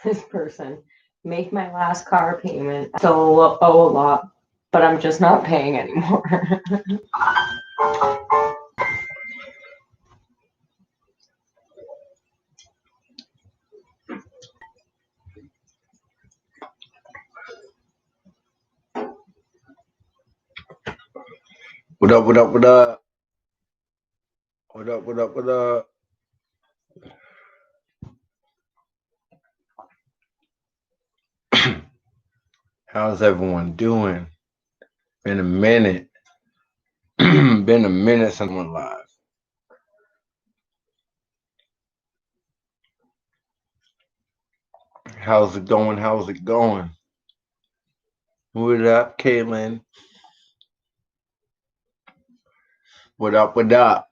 this person, make my last car payment. I still owe a lot, but I'm just not paying anymore. What up, what up, what up? What up, what up, what up? How's everyone doing? Been a minute. Been a minute since I went live. How's it going? How's it going? What up, Caitlin? What up, what up?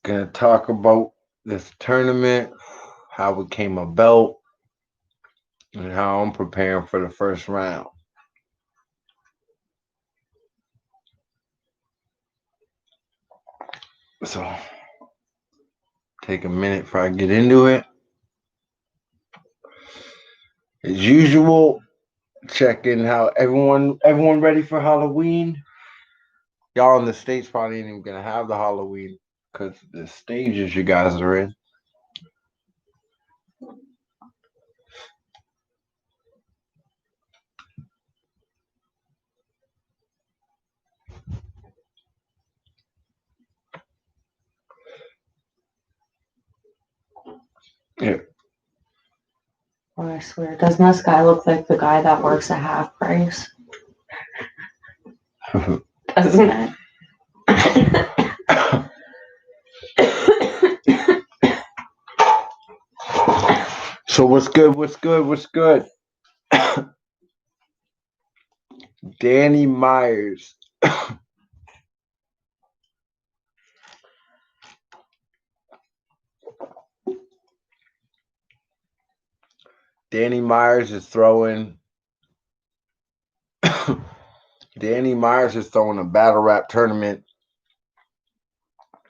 Gonna talk about this tournament, how it came about, and how I'm preparing for the first round. So, take a minute before I get into it. As usual, checking how everyone ready for Halloween. Y'all in the States probably ain't even gonna have the Halloween because the stages you guys are in. Yeah. Oh, I swear, doesn't this guy look like the guy that works at half price? Doesn't it? So what's good? What's good? What's good? Danny Myers. Danny Myers is throwing. Danny Myers is throwing a battle rap tournament.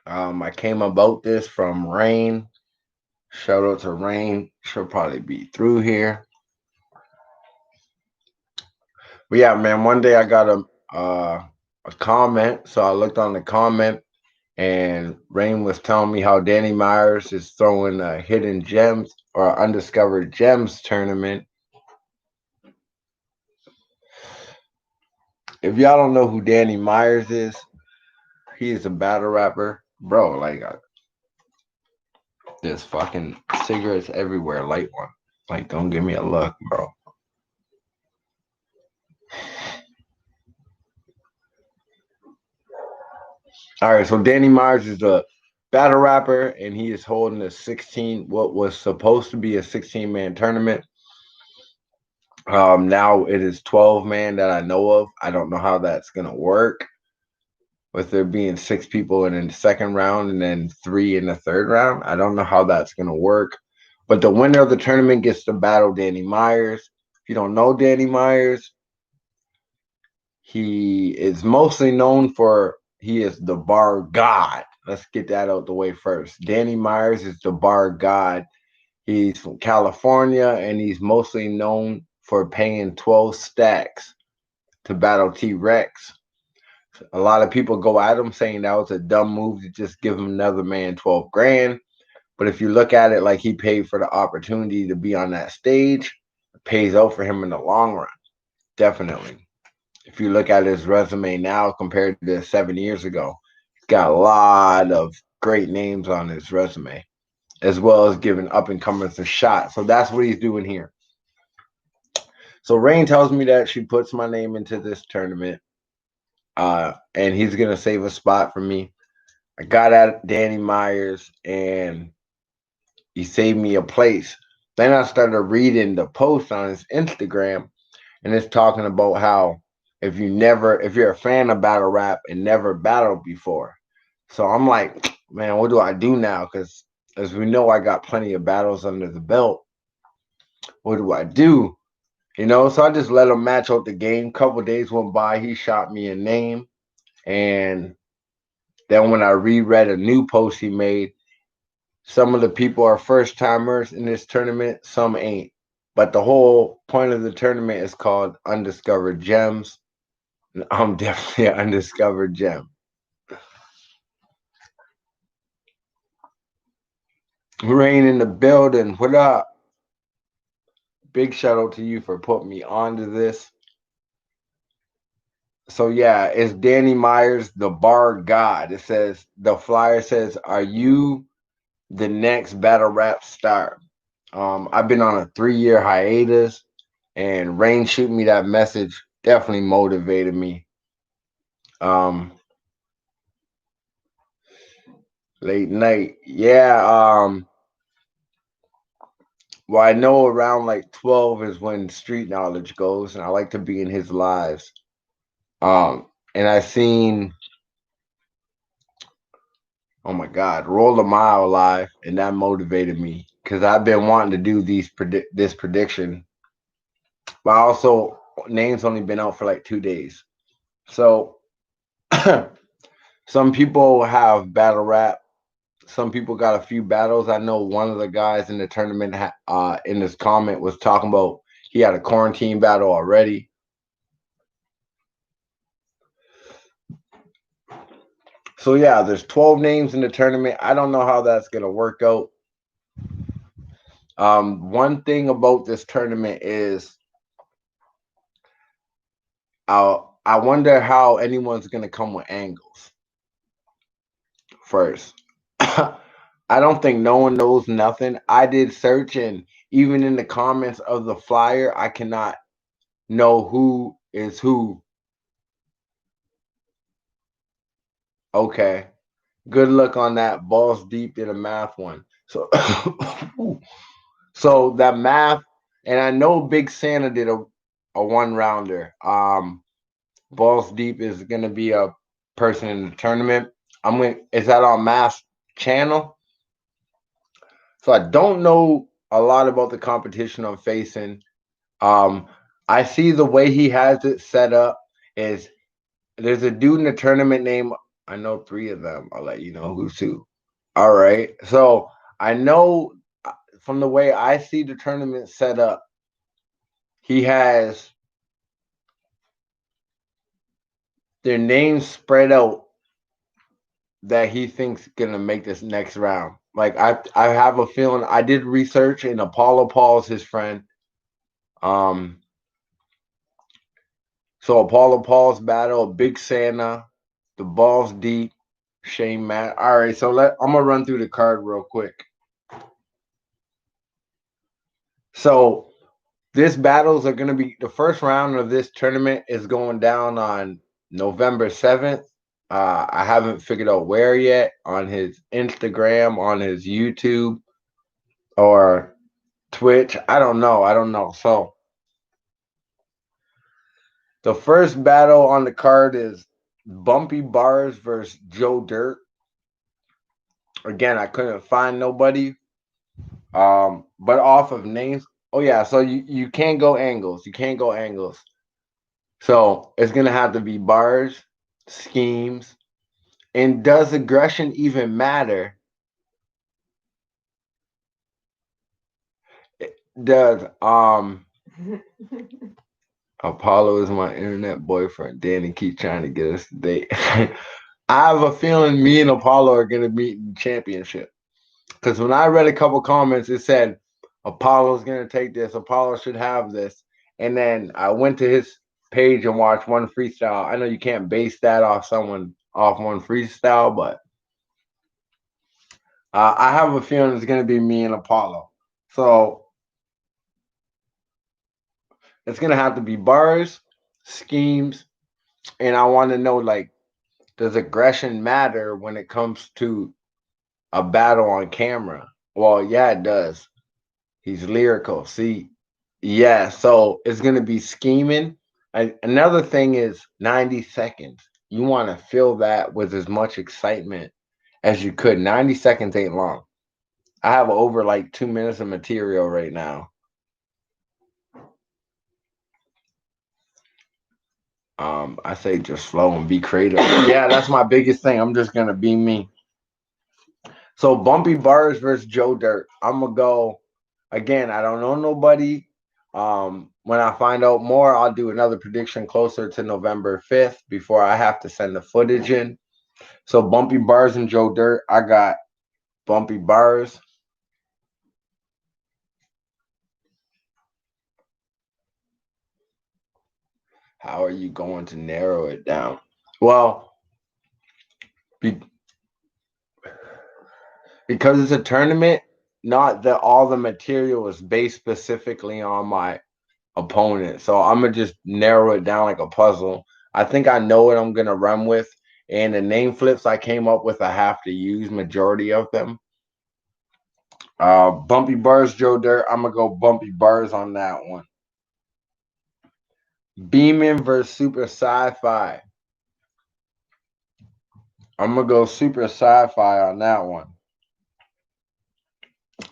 I came about this from Rain. Shout out to Rain. She'll probably be through here. But yeah, man. One day I got a comment, so I looked on the comment, and Rain was telling me how Danny Myers is throwing a hidden gems or undiscovered gems tournament. If y'all don't know who Danny Myers is, he is a battle rapper, bro. Like there's fucking cigarettes everywhere. Light one. Like, don't give me a look, bro. All right, so Danny Myers is a battle rapper, and he is holding what was supposed to be a 16-man tournament. Now it is 12-man that I know of. I don't know how that's gonna work, with there being 6 people in the second round and then 3 in the third round. I don't know how that's gonna work. But the winner of the tournament gets to battle Danny Myers. If you don't know Danny Myers, he is mostly known for he is the bar god. Let's get that out the way first. Danny Myers is the bar god. He's from California, and he's mostly known for paying 12 stacks to battle T Rex. A lot of people go at him saying that was a dumb move to just give him another man 12 grand. But if you look at it like he paid for the opportunity to be on that stage, it pays out for him in the long run. Definitely. If you look at his resume now compared to 7 years ago, he's got a lot of great names on his resume, as well as giving up and comers a shot. So that's what he's doing here. So Rain tells me that she puts my name into this tournament, and he's gonna save a spot for me. I got at Danny Myers, and he saved me a place. Then I started reading the post on his Instagram, and it's talking about how if you're a fan of battle rap and never battled before. So I'm like, man, what do I do now? Because as we know, I got plenty of battles under the belt. What do I do? So I just let him match out the game. Couple days went by, he shot me a name, and then when I reread a new post he made, Some of the people are first timers in this tournament, some ain't. But the whole point of the tournament is called Undiscovered Gems. I'm definitely an undiscovered gem. Rain in the building. What up? Big shout out to you for putting me onto this. So yeah, it's Danny Myers, the bar god. It says the flyer says, "Are you the next battle rap star?" I've been on a 3-year hiatus, and Rain shooting me that message definitely motivated me. Um, Late night, yeah. Well, I know around like 12 is when street knowledge goes, and I like to be in his lives. And I seen, oh my God, Roll a Mile live, and that motivated me because I've been wanting to do this prediction, but also names only been out for like 2 days. So some people have battle rap. Some people got a few battles. I know one of the guys in the tournament in this comment was talking about he had a quarantine battle already. So yeah, there's 12 names in the tournament. I don't know how that's gonna work out. One thing about this tournament is I wonder how anyone's gonna come with angles first. I don't think no one knows nothing. I did search, and even in the comments of the flyer, I cannot know who is who. Okay. Good luck on that. Balls deep in a math one. So so that math, and I know Big Santa did a one rounder. Balls deep is gonna be a person in the tournament. Is that on Math channel? So I don't know a lot about the competition I'm facing. Um, I see the way he has it set up is there's a dude in the tournament named, I know 3 of them. I'll let you know who's who. All right. So I know from the way I see the tournament set up, he has their names spread out that he thinks gonna make this next round. Like I have a feeling I did research and Apollo Paul's his friend. Um so Apollo Paul's battle, Big Santa, the balls deep, Shane Matt. All right, so I'm gonna run through the card real quick. So this battles are gonna be the first round of this tournament is going down on November 7th. I haven't figured out where yet, on his Instagram, on his YouTube, or Twitch. I don't know. I don't know. So the first battle on the card is Bumpy Bars versus Joe Dirt. Again, I couldn't find nobody. But off of names. Oh yeah, so you can't go angles. You can't go angles. So it's gonna have to be bars, schemes, and does aggression even matter? Does Apollo is my internet boyfriend. Danny keep trying to get us to date. I have a feeling me and Apollo are gonna meet in the championship. Because when I read a couple comments, it said Apollo's gonna take this. Apollo should have this. And then I went to his page and watched one freestyle. I know you can't base that off one freestyle, but I have a feeling it's gonna be me and Apollo. So it's gonna have to be bars, schemes, and I want to know, like, does aggression matter when it comes to a battle on camera? Well, yeah, it does. He's lyrical. See, yeah. So it's gonna be scheming. Another thing is 90 seconds. You want to fill that with as much excitement as you could. 90 seconds ain't long. I have over like 2 minutes of material right now. I say just flow and be creative. Yeah, that's my biggest thing. I'm just gonna be me. So Bumpy Bars versus Joe Dirt. I'm gonna go again. I don't know nobody. When I find out more, I'll do another prediction closer to November 5th before I have to send the footage in. So Bumpy Bars and Joe Dirt. I got Bumpy Bars. How are you going to narrow it down? Well, be, because it's a tournament, not that all the material is based specifically on my opponent. So I'm gonna just narrow it down like a puzzle. I think I know what I'm gonna run with, and the name flips I came up with, I have to use majority of them. Bumpy Bars, Joe Dirt. I'm gonna go Bumpy Bars on that one. Beeman versus Super Sci-Fi. I'm gonna go Super Sci-Fi on that one.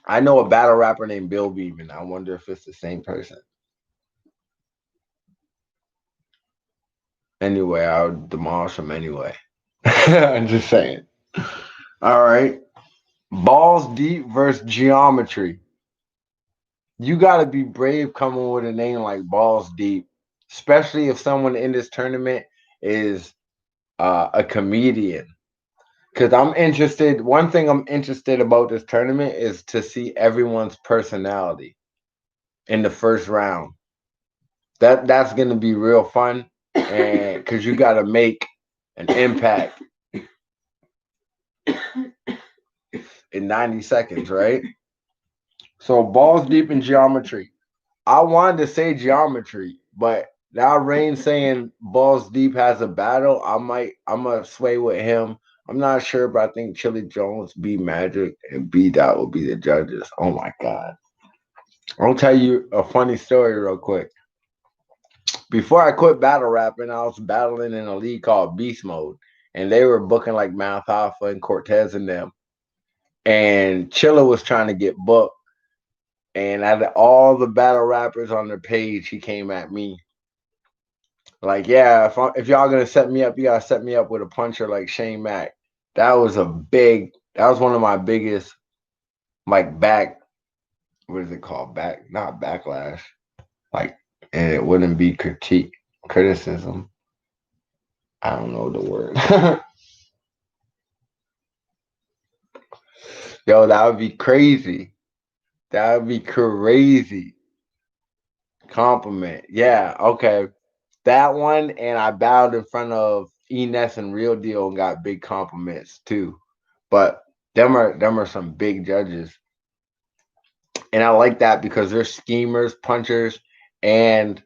I know a battle rapper named Bill Beeman. I wonder if it's the same person. Anyway, I would demolish him anyway. I'm just saying. All right. Balls Deep versus Geometry. You got to be brave coming with a name like Balls Deep, especially if someone in this tournament is a comedian. Because I'm interested. One thing I'm interested about this tournament is to see everyone's personality in the first round. That's gonna be real fun, and because you got to make an impact in 90 seconds, right? So balls deep in geometry. I wanted to say geometry, but now Rain saying balls deep has a battle. I'm gonna sway with him. I'm not sure, but I think Chili Jones, B Magic, and B Dot will be the judges. Oh my god. I'll tell you a funny story real quick. Before I quit battle rapping, I was battling in a league called Beast Mode. And they were booking like Mouth Alpha and Cortez and them. And Chilla was trying to get booked. And out of all the battle rappers on their page, he came at me. Like, yeah, if y'all gonna set me up, you gotta set me up with a puncher like Shane Mack. That was one of my biggest, like, what is it called? Not backlash. Like, and it wouldn't be criticism. I don't know the word. Yo, that would be crazy. That would be crazy. Compliment. Yeah, okay. That one, and I bowed in front of Enes and Real Deal and got big compliments too. But them are some big judges. And I like that because they're schemers, punchers, and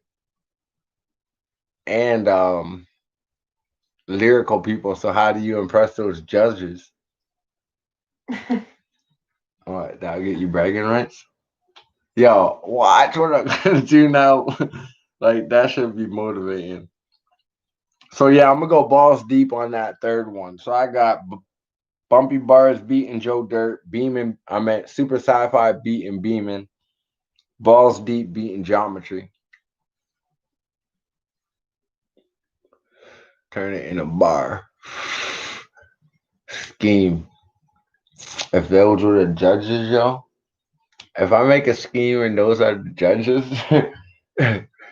and lyrical people. So how do you impress those judges? What, that'll get you bragging rights? Yo, watch what I'm gonna do now. Like that should be motivating. So yeah, I'm gonna go balls deep on that third one. So I got Bumpy Bars beating Joe Dirt, Beeman. I'm at Super Sci-Fi beating Beeman, balls deep beating Geometry. Turn it in a bar. Scheme. If those were the judges, yo. If I make a scheme and those are the judges,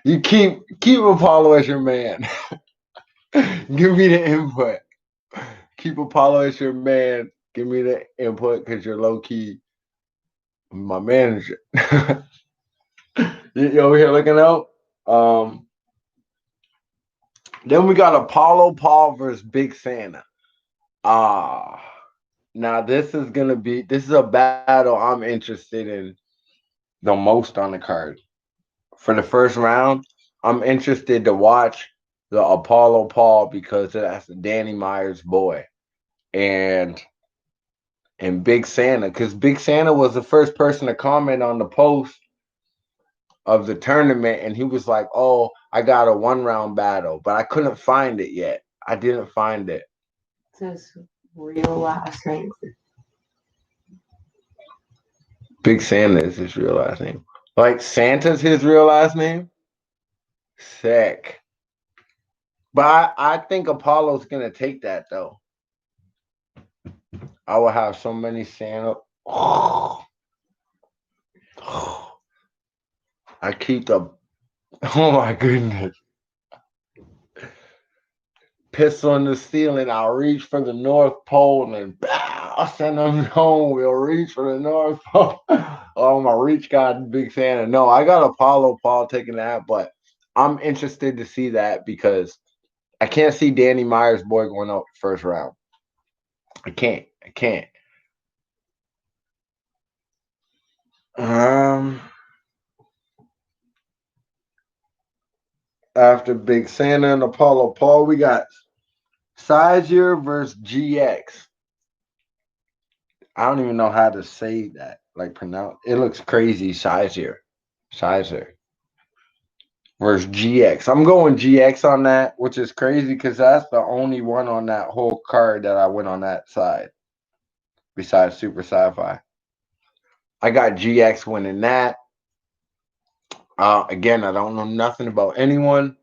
you keep Apollo as your man. Give me the input. Keep Apollo as your man. Give me the input because you're low key my manager. You over here looking out? Um, then we got Apollo Paul versus Big Santa. Ah, now this is a battle I'm interested in the most on the card. For the first round, I'm interested to watch the Apollo Paul because that's Danny Myers' boy. And Big Santa, because Big Santa was the first person to comment on the post of the tournament, and he was like, "Oh, I got a 1 round battle, but I couldn't find it yet. I didn't find it." It's his real last name. Big Santa is his real last name. Like Santa's his real last name. Sick. But I think Apollo's gonna take that though. I would have so many stand up. I keep the oh my goodness. Pistol in the ceiling. I'll reach for the North Pole and bow, send them home. We'll reach for the North Pole. Oh, my reach got big Santa. No, I got Apollo Paul taking that, but I'm interested to see that because I can't see Danny Myers' boy going out first round. I can't. I can't. Um, After Big Santa and Apollo Paul, we got Sizier versus GX. I don't even know how to say that. Like pronounce it looks crazy. Sizer versus GX. I'm going GX on that, which is crazy because that's the only one on that whole card that I went on that side besides Super Sci-Fi. I got GX winning that. Again, I don't know nothing about anyone.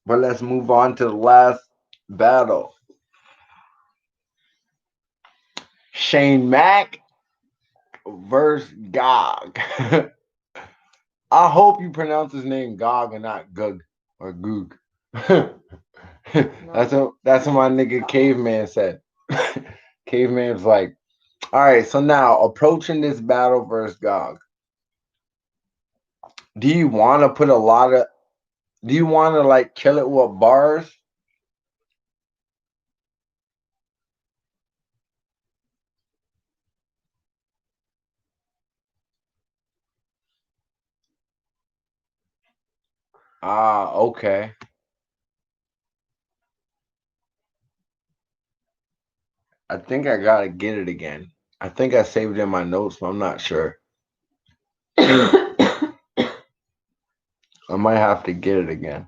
But let's move on to the last battle. Shane Mack versus Gog. I hope you pronounce his name Gog and not Gug or Goog. That's what my nigga Caveman said. Caveman's like, all right, so now approaching this battle versus Gog. Do you want to put a lot of? Do you want to like kill it with bars? Ah, okay. I think I gotta get it again. I think I saved it in my notes, but I'm not sure. I might have to get it again.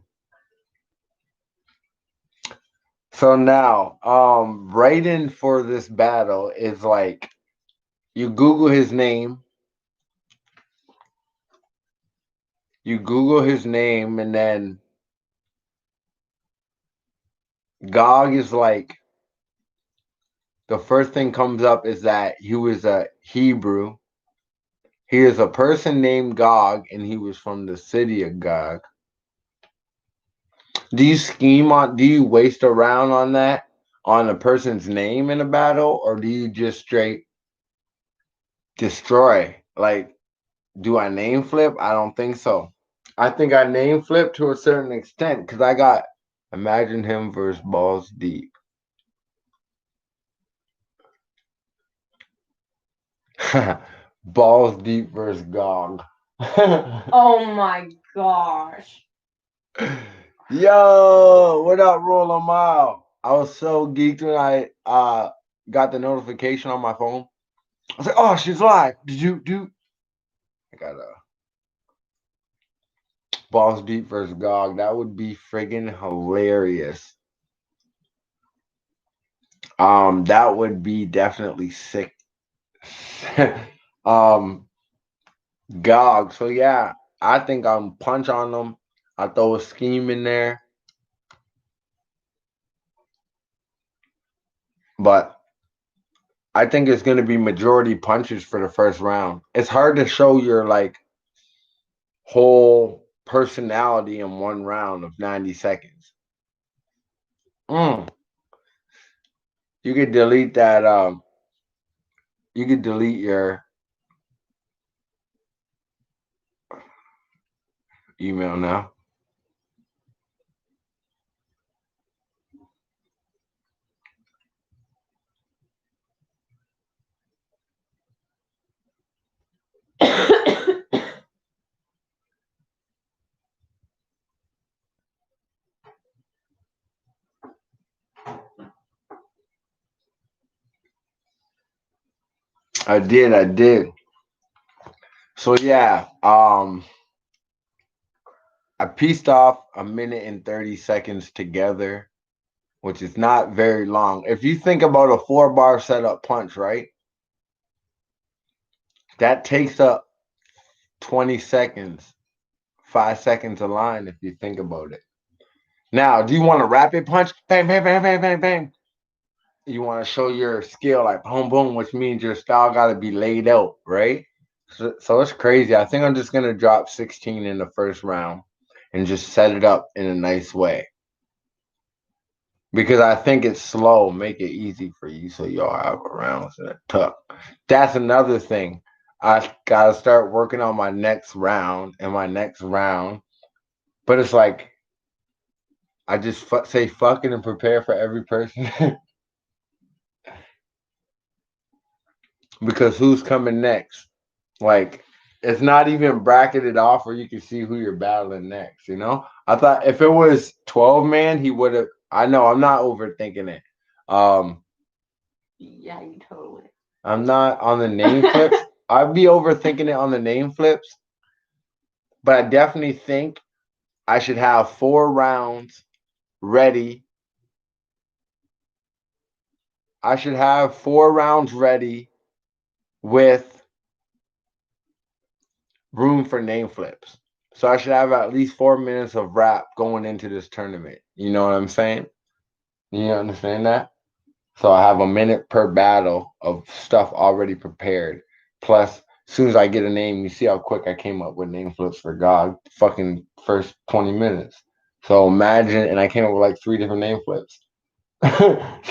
So now, writing for this battle is like you Google his name, and then Gog is like the first thing comes up is that he was a Hebrew. He is a person named Gog, and he was from the city of Gog. Do you scheme on? Do you waste around on that on a person's name in a battle, or do you just straight destroy? Like, do I name flip? I don't think so. I think I name flip to a certain extent because I got imagine him versus balls deep. Balls deep versus Gog. Oh my gosh. Yo, what up, Roller Mile? I was so geeked when I got the notification on my phone. I was like, oh, she's live. Did you do? I got a balls deep versus Gog. That would be friggin' hilarious. That would be definitely sick. um, Gog. So yeah, I think I'm punch on them. I throw a scheme in there, but I think it's gonna be majority punches for the first round. It's hard to show your like whole personality in one round of 90 seconds. Mm. You could delete that. You could delete your email now. I did. I did. So yeah. I pieced off a minute and 30 seconds together, which is not very long. If you think about a 4 bar setup punch, right? That takes up 20 seconds, 5 seconds a line if you think about it. Now, do you want a rapid punch? Bang, bang, bang, bang, bang, bang. You want to show your skill like boom, boom, which means your style got to be laid out, right? So it's crazy. I think I'm just gonna drop 16 in the first round and just set it up in a nice way because I think it's slow. Make it easy for you so y'all have rounds in a tuck. That's another thing. I gotta start working on my next round and my next round, but it's like I just say fucking and prepare for every person because who's coming next? Like it's not even bracketed off where you can see who you're battling next, you know? I thought if it was 12 man, he would have I know I'm not overthinking it. Um Yeah, you totally. I'm not on the name flips. I'd be overthinking it on the name flips, but I definitely think I should have 4 rounds ready. I should have 4 rounds ready with room for name flips. So I should have at least 4 minutes of rap going into this tournament. You know what I'm saying? You understand that? So I have a minute per battle of stuff already prepared. Plus, as soon as I get a name, you see how quick I came up with name flips for God. Fucking first 20 minutes. So imagine, and I came up with like 3 different name flips.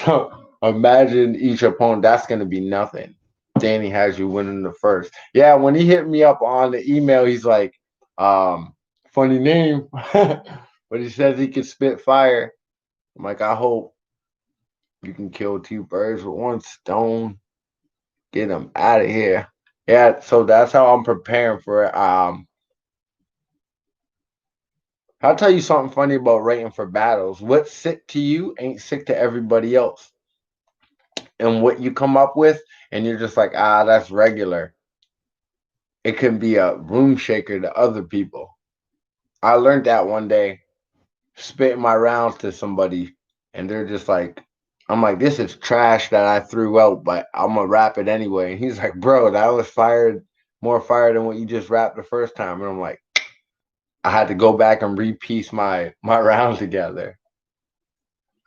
So imagine each opponent. That's going to be nothing. Danny has you winning the first. Yeah, when he hit me up on the email, he's like, funny name. But he says he could spit fire. I'm like, I hope you can kill 2 birds with one stone. Get them out of here. Yeah, so that's how I'm preparing for it. I'll tell you something funny about writing for battles. What's sick to you ain't sick to everybody else. And what you come up with, and you're just like, that's regular. It can be a room shaker to other people. I learned that one day, spitting my rounds to somebody, and they're just like, I'm like, this is trash that I threw out, but I'm gonna rap it anyway. And he's like, bro, that was fired, more fire than what you just rapped the first time. And I'm like, I had to go back and repiece my round together.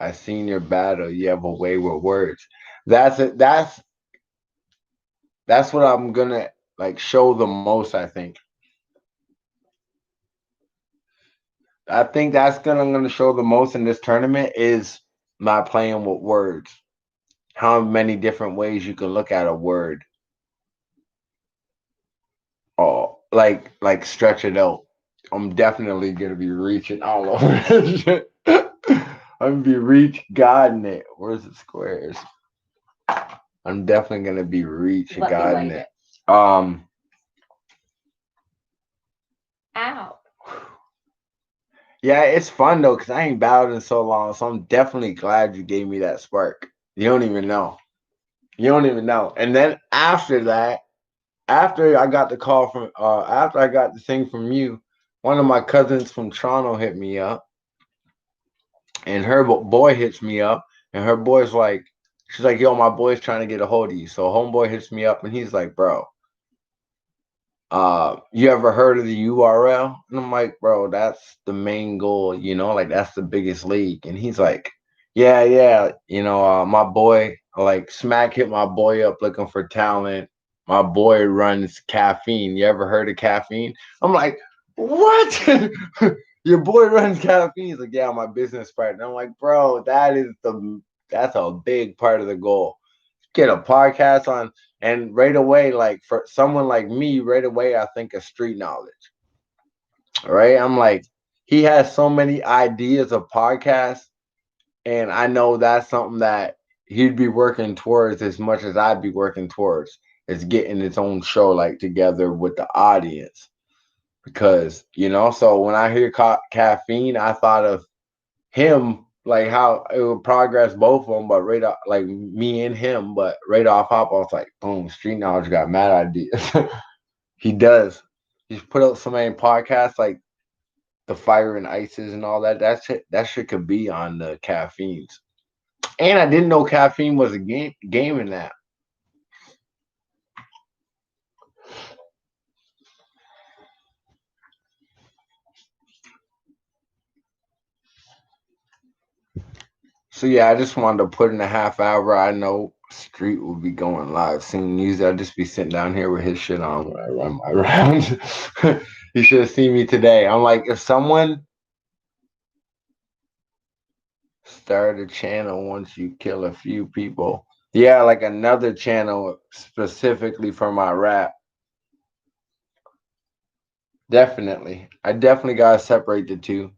I seen your battle. You have a way with words. That's it. That's what I'm gonna like show the most. I think that's gonna I'm gonna show the most in this tournament is my playing with words. How many different ways you can look at a word. Oh, like stretch it out. I'm definitely gonna be reaching all over this shit. I'm gonna be reach guiding it. Where's the squares? I'm definitely gonna be reach Let me guiding like it. it. Um, Ow. yeah, it's fun though, cause I ain't battled in so long, so I'm definitely glad you gave me that spark. You don't even know. You don't even know. And then after that, after I got the call from, after I got the thing from you, one of my cousins from Toronto hit me up, and her boy hits me up, and her boy's like, she's like, yo, my boy's trying to get a hold of you. So homeboy hits me up, and he's like, bro, you ever heard of the URL? And I'm like, bro, that's the main goal, like that's the biggest league. And he's like, yeah, my boy, like Smack hit my boy up looking for talent. My boy runs caffeine. You ever heard of caffeine? I'm like, what? Your boy runs caffeine. He's like, yeah, my business partner. I'm like, bro, that's a big part of the goal. Get a podcast on, and right away, like for someone like me, right away I think of street knowledge. Right? I'm like, he has so many ideas of podcasts, and I know that's something that he'd be working towards as much as I'd be working towards, is getting its own show like together with the audience. Because so when I hear caffeine, I thought of him, like how it would progress both of them, but right off, like me and him, but right off hop, I was like, boom, street knowledge got mad ideas. He does. He's put out so many podcasts like the Fire and Ices and all that. That shit could be on the caffeines. And I didn't know caffeine was a game in that. So yeah, I just wanted to put in a half hour. I know Street will be going live soon. Usually I'll just be sitting down here with his shit on when I run my rounds. You should have seen me today. I'm like, if someone started a channel once you kill a few people. Yeah, like another channel specifically for my rap. Definitely. I definitely gotta separate the two.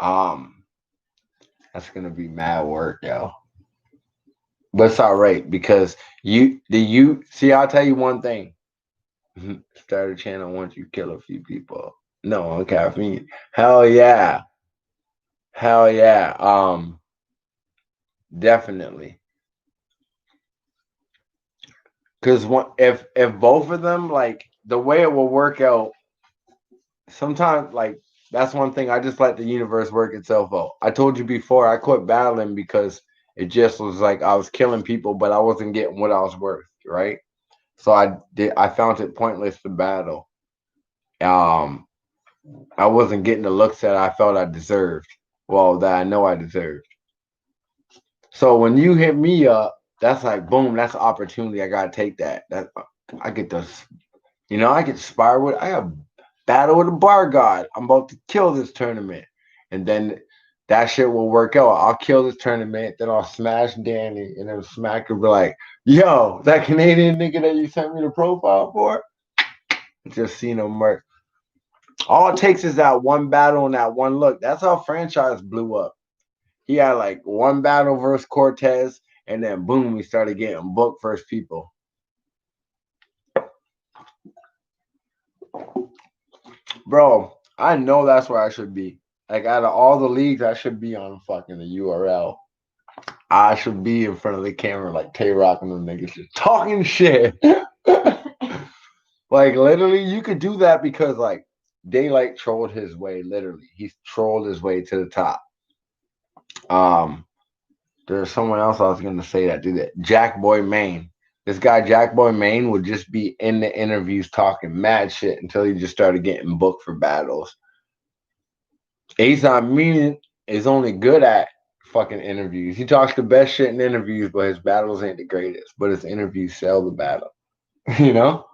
Um, that's gonna be mad work, yo. But it's all right because you see, I'll tell you one thing. Start a channel once you kill a few people. No on caffeine. Hell yeah. Hell yeah. Definitely. Cause one if both of them like the way it will work out, sometimes like that's one thing I just let the universe work itself out. I told you before I quit battling because it just was like I was killing people, but I wasn't getting what I was worth, right? So I found it pointless to battle. Um I wasn't getting the looks that I felt I deserved. Well, that I know I deserved. So when you hit me up, that's like boom, that's an opportunity. I gotta take that. That I get the I get spar with I have battle with a bar god. I'm about to kill this tournament. And then that shit will work out. I'll kill this tournament, then I'll smash Danny, and then Smack will be like, yo, that Canadian nigga that you sent me the profile for? Just seen him murk. All it takes is that one battle and that one look. That's how franchise blew up. He had like one battle versus Cortez, and then boom, he started getting booked versus people. Bro, I know that's where I should be. Like out of all the leagues, I should be on fucking the URL. I should be in front of the camera like Tay Rock and them niggas just talking shit. Like literally, you could do that because like Daylight trolled his way. Literally, he's trolled his way to the top. Um, there's someone else I was gonna say that do that. Jack Boy Maine. This guy Jack Boy Maine would just be in the interviews talking mad shit until he just started getting booked for battles. Ace Amin is only good at fucking interviews. He talks the best shit in interviews, but his battles ain't the greatest. But his interviews sell the battle. You know?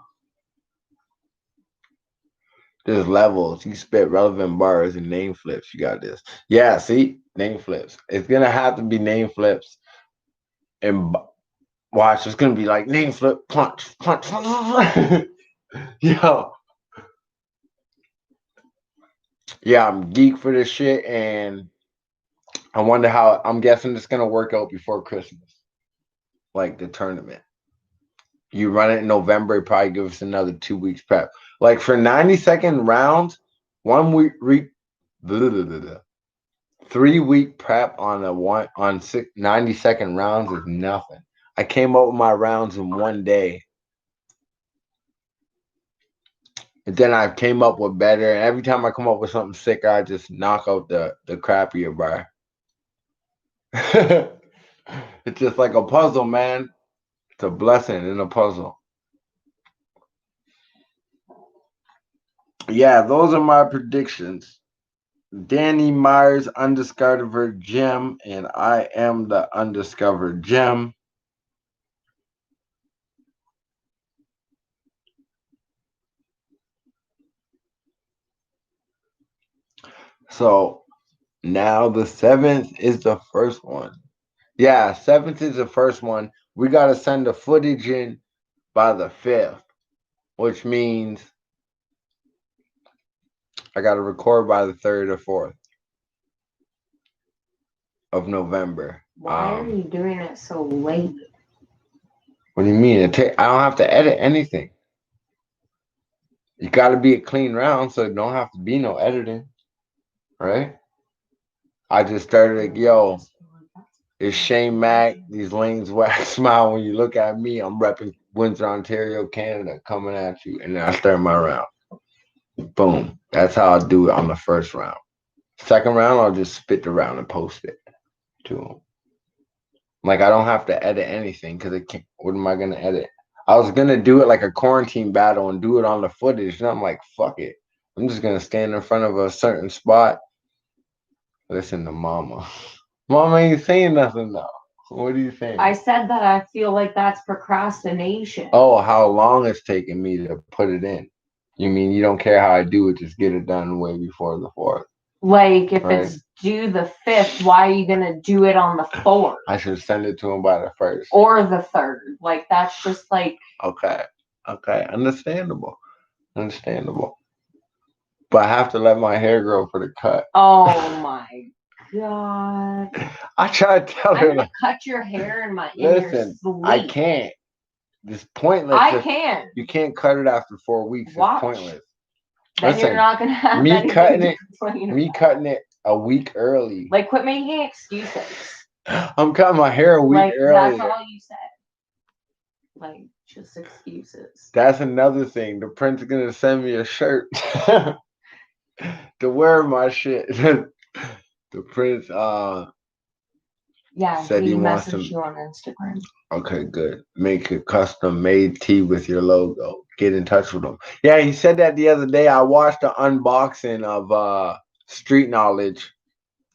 There's levels. You spit relevant bars and name flips. You got this. Yeah, see? Name flips. It's gonna have to be name flips. And watch, it's gonna be like name flip, punch, punch. Yo. Yeah, I'm geek for this shit and I wonder how I'm guessing it's gonna work out before Christmas. Like the tournament. You run it in November, it probably give us another 2 weeks prep. Like for 90-second rounds, 1 week blah, blah, blah, blah. 3 week prep on a one on 90-second rounds is nothing. I came up with my rounds in 1 day. And then I came up with better. And every time I come up with something sicker, I just knock out the crappier bar. It's just like a puzzle, man. It's a blessing in a puzzle. Yeah, those are my predictions. Danny Myers, Undiscovered Gem, and I am the Undiscovered Gem. So now the 7th is the first one. Yeah, 7th is the first one. We got to send the footage in by the 5th, which means I got to record by the 3rd or 4th of November. Why are you doing it so late? What do you mean? I don't have to edit anything. You got to be a clean round, so it don't have to be no editing, right? I just started like, yo, it's Shane Mack. These lanes wax smile when you look at me. I'm repping Windsor, Ontario, Canada, coming at you, and then I start my round. Boom. That's how I do it on the first round. Second round, I'll just spit the round and post it to them. Like I don't have to edit anything because it can't. What am I gonna edit? I was gonna do it like a quarantine battle and do it on the footage, and I'm like, fuck it. I'm just gonna stand in front of a certain spot. Listen to mama. Mom ain't saying nothing though. What are you saying? I said that I feel like that's procrastination. Oh, how long it's taking me to put it in. You mean you don't care how I do it, just get it done way before the 4th. Like, if Right. it's due the 5th, why are you going to do it on the 4th? I should send it to him by the 1st. Or the 3rd. Like, that's just like... Okay. Understandable. But I have to let my hair grow for the cut. Oh my God. I try to tell her. I'm going to cut your hair in your sleep. I can't. It's pointless. I can't. You can't cut it after 4 weeks. Watch. It's pointless. Then you're not going to have anything to complain about. Cutting it a week early. Like, quit making excuses. I'm cutting my hair a week early. That's all you said. Like, just excuses. That's another thing. The print's going to send me a shirt to wear my shit. The prince said he messaged you on Instagram. Okay, good. Make a custom made tee with your logo. Get in touch with him. Yeah, he said that the other day. I watched the unboxing of Street Knowledge.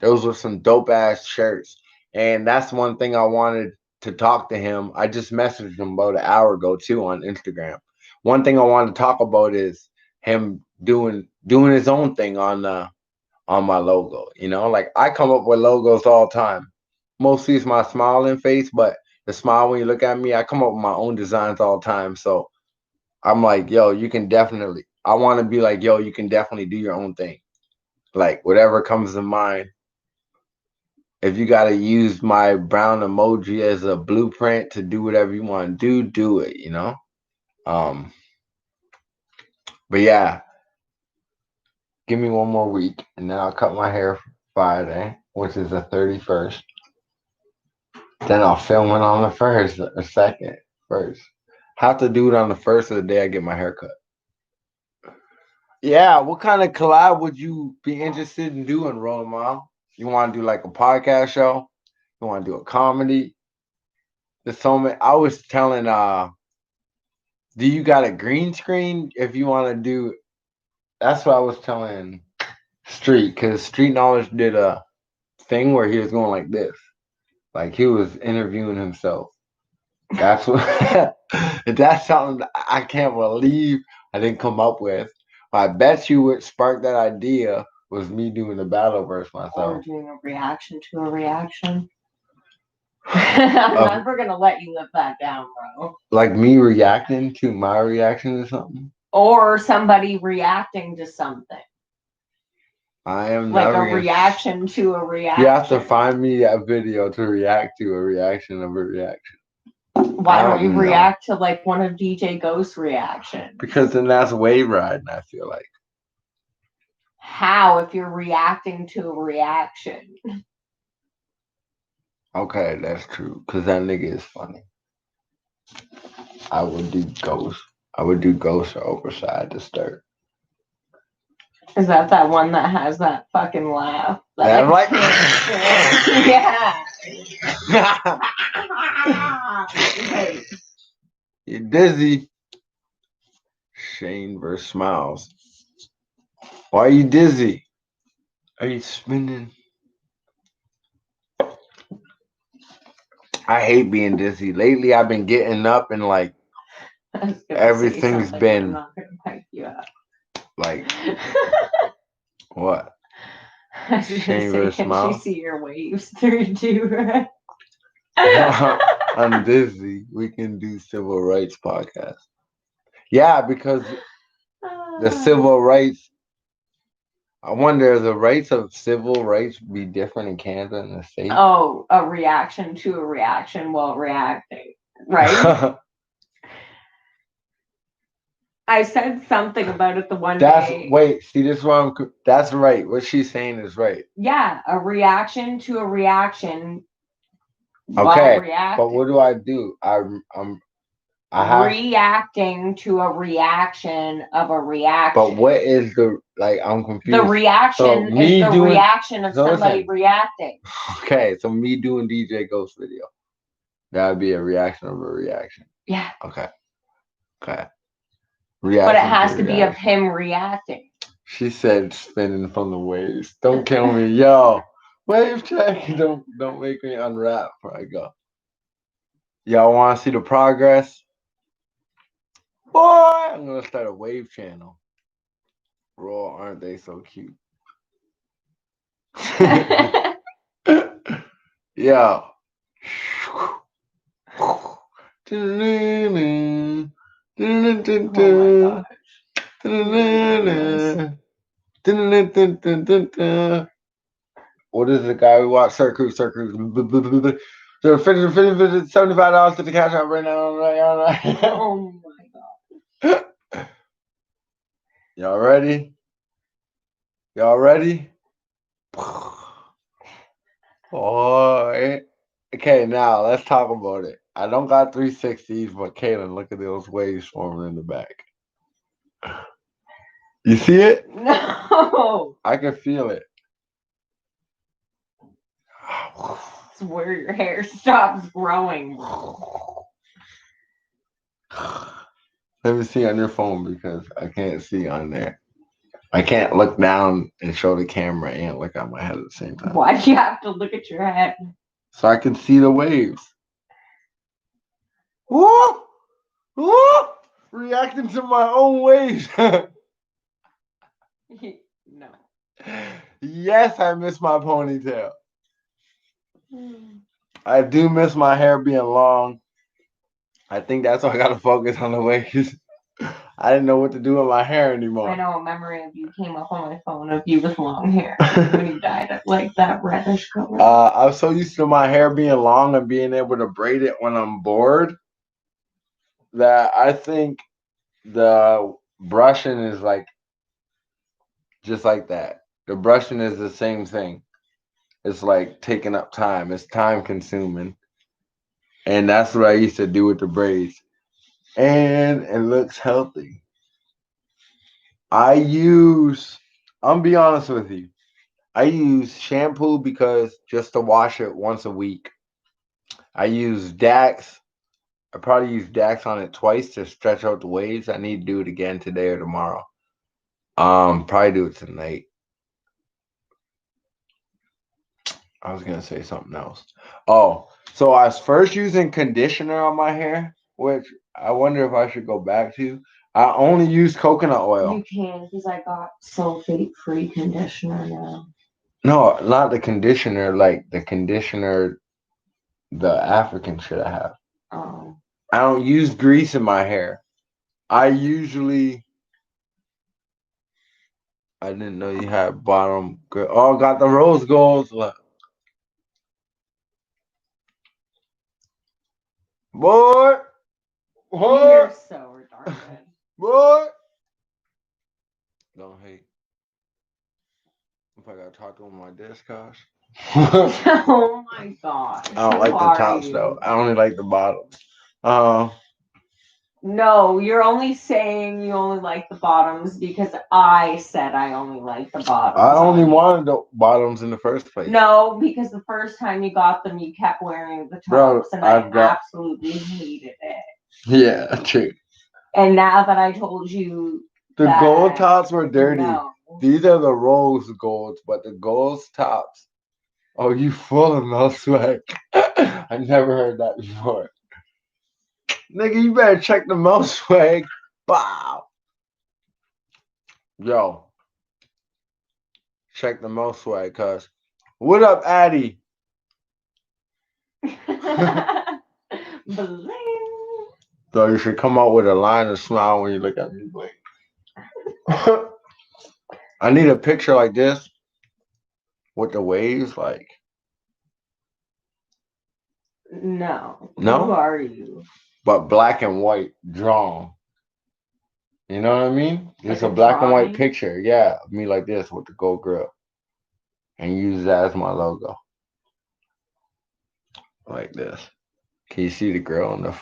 Those were some dope ass shirts. And that's one thing I wanted to talk to him. I just messaged him about an hour ago too on Instagram. One thing I wanted to talk about is him doing his own thing on my logo. You know, like I come up with logos all the time. Mostly it's my smiling face, but the smile when you look at me, I come up with my own designs all the time. So I'm like, yo, you can definitely. I want to be like, yo, you can definitely do your own thing. Like whatever comes to mind. If you got to use my brown emoji as a blueprint to do whatever you want to do it, you know? But yeah, give me one more week and then I'll cut my hair Friday, which is the 31st. Then I'll film it on the 1st or 2nd. First. Have to do it on the 1st of the day I get my hair cut. Yeah, what kind of collab would you be interested in doing, Roll Mile? You want to do like a podcast show? You want to do a comedy? There's so many. I was telling do you got a green screen if you want to do? That's what I was telling Street, because Street Knowledge did a thing where he was going like this, like he was interviewing himself. That's what. That's something I can't believe I didn't come up with. I bet you what sparked that idea was me doing the battle verse myself. Or doing a reaction to a reaction. I'm never gonna let you live that down, bro. Like me reacting to my reaction to something? Or somebody reacting to something. I am like a reaction to a reaction. You have to find me a video to react to a reaction of a reaction. Why don't you react to like one of DJ Ghost's reactions? Because then that's wave riding, I feel like. How if you're reacting to a reaction? Okay, that's true. Because that nigga is funny. I would do Ghost. Or Overside to start. Is that one that has that fucking laugh? That I'm like, yeah. You're dizzy. Shane versus Smiles. Why are you dizzy? Are you spinning? I hate being dizzy. Lately, I've been getting up and like everything's been. I'm not gonna pipe you up. Like what? Shane versus Smiles. Can she see your waves through too? I'm dizzy. We can do civil rights podcast. Yeah, because the civil rights. I wonder, the rights of civil rights be different in Canada and the States? Oh, a reaction to a reaction while reacting, right? I said something about it the one day. Wait, see this one? That's right. What she's saying is right. Yeah, a reaction to a reaction. Okay, but what do I do? I'm reacting to a reaction of a reaction. But what is the I'm confused. The reaction is the reaction of somebody reacting. Okay, so me doing DJ Ghost video. That would be a reaction of a reaction. Yeah. Okay. Reaction but it has to be of him reacting. She said spinning from the waves. Don't kill me, yo. Wave check. Don't make me unwrap before I go. Y'all want to see the progress? Boy, I'm gonna start a wave channel. Raw, aren't they so cute? Yeah. Oh my gosh. What is the guy we watch? Circus. So $75 to the cash out right now. Oh my god. Y'all ready? Y'all ready? Boy. Okay, now let's talk about it. I don't got 360s, but Kaylin, look at those waves forming in the back. You see it? No. I can feel it. It's where your hair stops growing. Let me see on your phone because I can't see on there. I can't look down and show the camera and look at my head at the same time. Why'd you have to look at your head? So I can see the waves. Woo! Woo! Reacting to my own waves. No. Yes, I miss my ponytail. I do miss my hair being long. I think that's why I gotta focus on the waves. I didn't know what to do with my hair anymore. I know a memory of you came up on my phone of you with long hair when you dyed it like that reddish color. I'm so used to my hair being long and being able to braid it when I'm bored that I think the brushing is like just like that. The brushing is the same thing. It's like taking up time. It's time consuming. And that's what I used to do with the braids. And it looks healthy. I'm be honest with you. I use shampoo because just to wash it once a week. I use Dax. I probably use Dax on it twice to stretch out the waves. I need to do it again today or tomorrow. Probably do it tonight. I was gonna say something else. Oh, so I was first using conditioner on my hair, which I wonder if I should go back to. I only use coconut oil. You can, because I got sulfate-free conditioner now. No, not the conditioner, like the conditioner, the African shit I have. Oh. I don't use grease in my hair. I didn't know you had bottom. Oh, got the rose gold. Boy, You're so retarded. boy. Don't hate. If I gotta talk to him on my discourse. Oh my gosh. I don't like the tops though. I only like the bottoms. No, you're only saying you only like the bottoms because I said I only like the bottoms. I only wanted the bottoms in the first place. No, because the first time you got them, you kept wearing the tops, and I absolutely hated it. Yeah, true. And now that I told you the gold tops were dirty. No. These are the rose golds, but the gold tops. Oh, you full of no swag. I never heard that before. Nigga, you better check the mouth swag. Wow. Yo. Check the mouth swag, cuz. What up, Addy? Bling. So you should come out with a line of smile when you look at me. Like, I need a picture like this with the waves, like. No. No? Who are you? But black and white drawn. You know what I mean? Just Like a black and white drawing? picture. Yeah, me like this with the gold grill. And use that as my logo. Like this. Can you see the grill on the...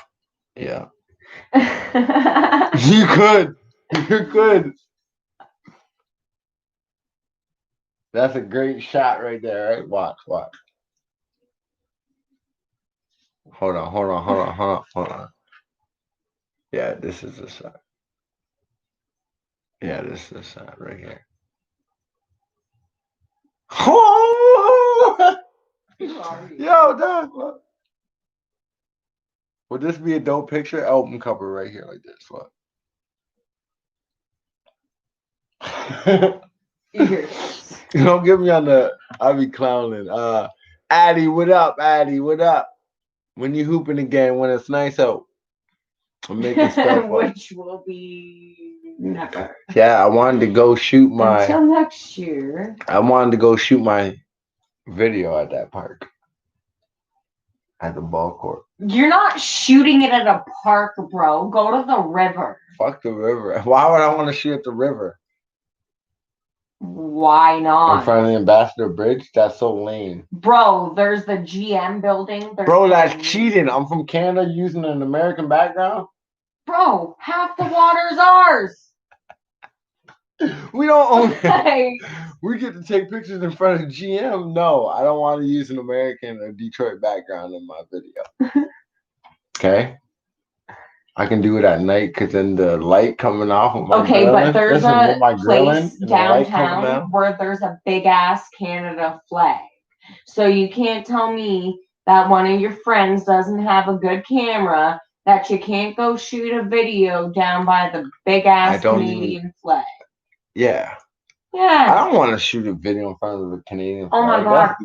Yeah. You could. You could. That's a great shot right there, right? Watch. Hold on. Yeah, this is the shot. Yeah, this is the shot right here. Oh! are you? Yo, dog, look. Would this be a dope picture? Album cover right here, like this. What? Ears. Don't get me on the. I be clowning. Addy, what up? Addy, what up? When you hooping again? When it's nice out. I'm making stuff up. Which will be never. Yeah, I wanted to go shoot my. Until next year. I wanted to go shoot my video at that park. At the ball court. You're not shooting it at a park, bro. Go to the river. Fuck the river. Why would I want to shoot at the river? Why not? In front of the Ambassador Bridge? That's so lame. Bro, there's the GM building. Bro, that's cheating. I'm from Canada using an American background. Bro, half the water's ours. We don't own it. We get to take pictures in front of GM. No, I don't want to use an American or Detroit background in my video. Okay? I can do it at night because then the light coming off of my okay, grilling. But there's a place downtown where there's a big ass Canada flag. So you can't tell me that one of your friends doesn't have a good camera, that you can't go shoot a video down by the big ass Canadian flag. Yeah. Yeah. I don't want to shoot a video in front of the Canadian flag. Oh my god.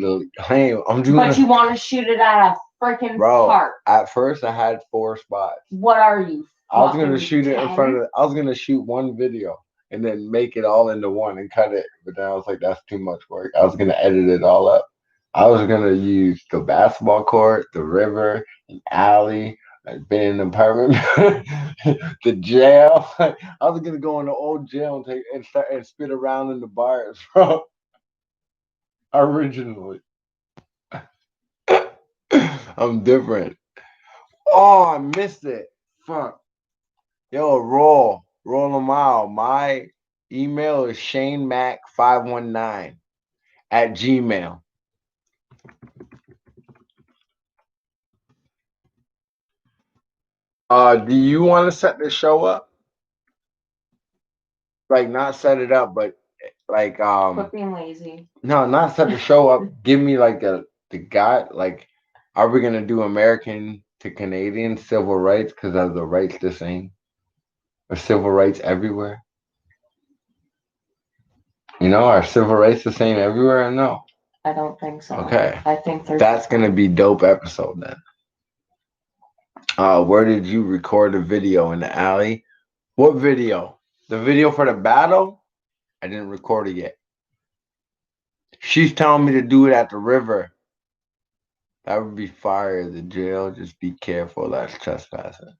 I'm doing But you want to shoot it at a freaking park. At first I had 4 spots. What are you? I was gonna shoot it in front of I was gonna shoot one video and then make it all into one and cut it. But then I was like, that's too much work. I was gonna edit it all up. I was gonna use the basketball court, the river, an alley, been in an apartment, the jail. I was gonna go in the old jail and start and spit around in the bars, bro. Originally. I'm different. Oh, I missed it. Fuck. Yo, roll them out. My email is shanemac519@gmail. Do you want to set the show up? Like, not set it up, but like Quit being lazy. No, not set the show up. Give me like the guy. Like, are we gonna do American to Canadian civil rights? Because are the rights the same? Are civil rights everywhere? You know, are civil rights the same everywhere or no? I don't think so. Okay. I think that's gonna be dope episode then. Where did you record a video in the alley? What video? The video for the battle? I didn't record it yet. She's telling me to do it at the river. That would be fire. The jail. Just be careful. That's trespassing.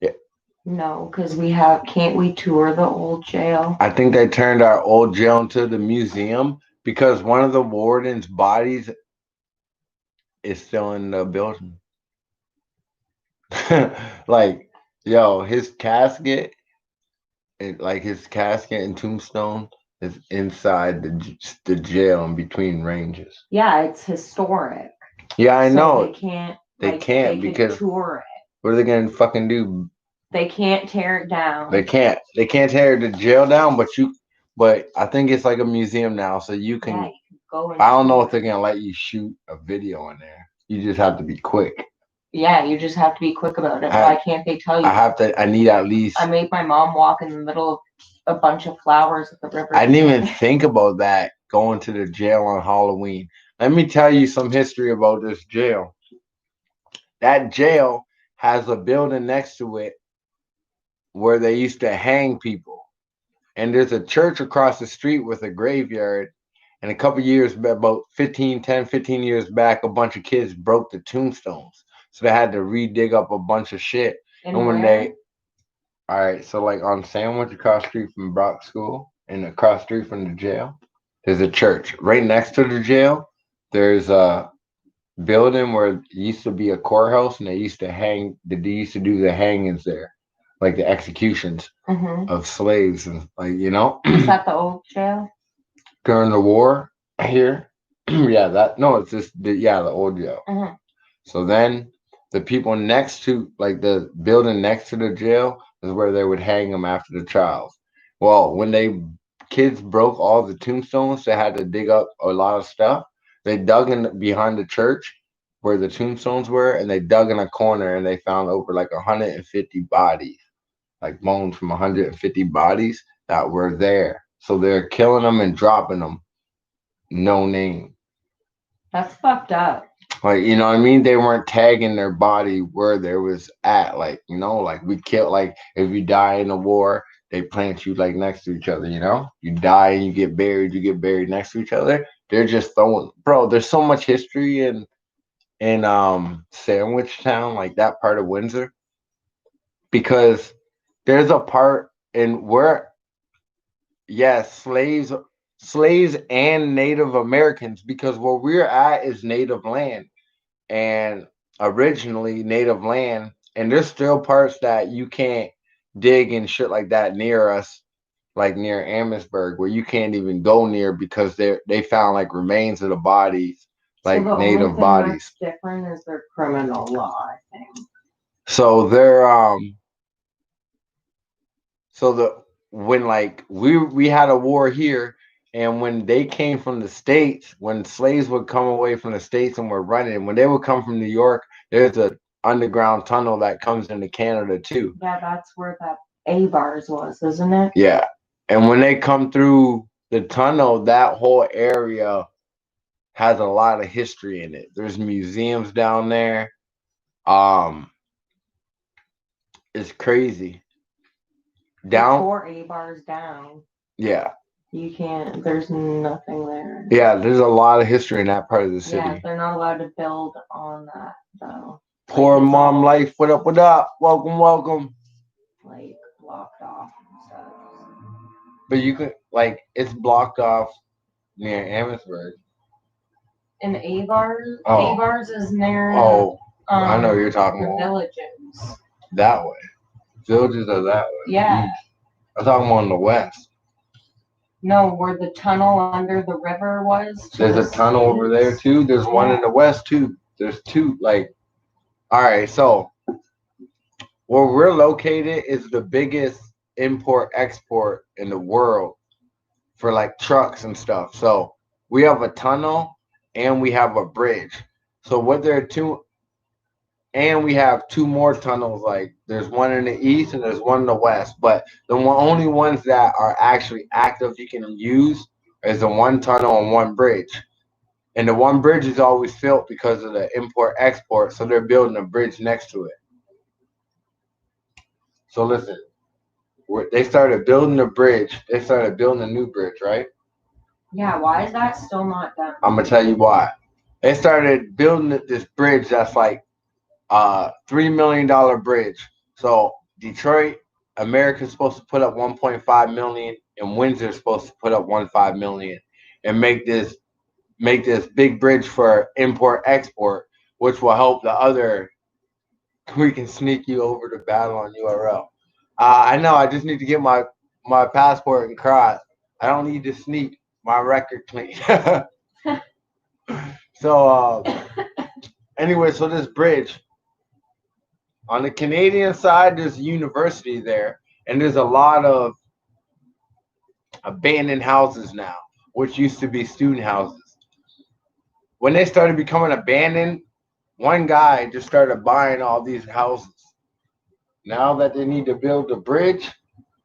Yeah. No, because can't we tour the old jail? I think they turned our old jail into the museum because one of the warden's bodies is still in the building. Like, yo, his casket and tombstone is inside the jail in between ranges. Yeah, it's historic. Yeah, I know. They can't because tour it. What are they gonna fucking do? They can't tear it down. They can't tear the jail down, but I think it's like a museum now, so you can. Yeah, you can go. I don't know if they're gonna let you shoot a video in there. You just have to be quick. Yeah, you just have to be quick about it. Why can't they tell you? I need at least. I made my mom walk in the middle of a bunch of flowers at the river. I didn't even think about that, going to the jail on Halloween. Let me tell you some history about this jail. That jail has a building next to it where they used to hang people. And there's a church across the street with a graveyard. And a couple years, about 15 years back, a bunch of kids broke the tombstones. So they had to re-dig up a bunch of shit. And when all right, so like on Sandwich across the street from Brock School and across the street from the jail, there's a church. Right next to the jail, there's a building where it used to be a courthouse and they used to do the hangings there, like the executions of slaves and Is that the old jail? During the war here? Yeah, the old jail. Mm-hmm. So then the people next to, like the building next to the jail is where they would hang them after the trials. Well, when kids broke all the tombstones, they had to dig up a lot of stuff. They dug in behind the church where the tombstones were, and they dug in a corner and they found over like 150 bodies, like bones from 150 bodies that were there. So they're killing them and dropping them, no name. That's fucked up. Like, you know what I mean? They weren't tagging their body where they was at. Like, you know, like we kill, like if you die in a war, they plant you like next to each other, you know? You die and you get buried next to each other. They're just throwing, bro, there's so much history in Sandwich Town, like that part of Windsor, because there's a part in where, yes, slaves and Native Americans, because where we're at is native land and originally native land, and there's still parts that you can't dig and shit like that near us, like near Amherstburg, where you can't even go near because they found like remains of the bodies, So like the only native thing bodies. that's different is their criminal law, I think. So they're so the when like we had a war here, and when they came from the states, when slaves would come away from the states and were running, when they would come from New York, there's a underground tunnel that comes into Canada too. Yeah, that's where that A bars was, isn't it? Yeah, and when they come through the tunnel, that whole area has a lot of history in it. There's museums down there. Um, it's crazy. They Down, tore A bars down. yeah. You can't. There's nothing there. Yeah, there's a lot of history in that part of the city. Yeah, they're not allowed to build on that though. Poor Like, mom all, life. What up? What up? Welcome, welcome. like blocked off and stuff. But you could like it's blocked off near Amherstburg. And A bars, Oh. A bars is near. Oh, I know you're talking the about villages. that way. Villages are that way. Yeah. I'm talking about on the west. No, where the tunnel under the river was. There's a tunnel over there too. There's one in the west too. There's two. Like, all right. So where we're located is the biggest import export in the world for like trucks and stuff. So we have a tunnel and we have a bridge. So what there are two, and we have two more tunnels. Like there's one in the east and there's one in the west. But the only ones that are actually active you can use is the one tunnel and one bridge. And the one bridge is always filled because of the import export. So they're building a bridge next to it. So listen, they started building the bridge. They started building a new bridge, right? Yeah, why is that still not done? I'm gonna tell you why. They started building this bridge that's like $3 million bridge. So Detroit, America's supposed to put up 1.5 million, and Windsor's supposed to put up 1.5 million, and make this big bridge for import export, which will help the other. We can sneak you over to battle on URL. I know. I just need to get my passport and cross. I don't need to sneak my record clean. So anyway, so this bridge on the Canadian side, there's a university there, and there's a lot of abandoned houses now, which used to be student houses. When they started becoming abandoned, one guy just started buying all these houses. Now that they need to build a bridge,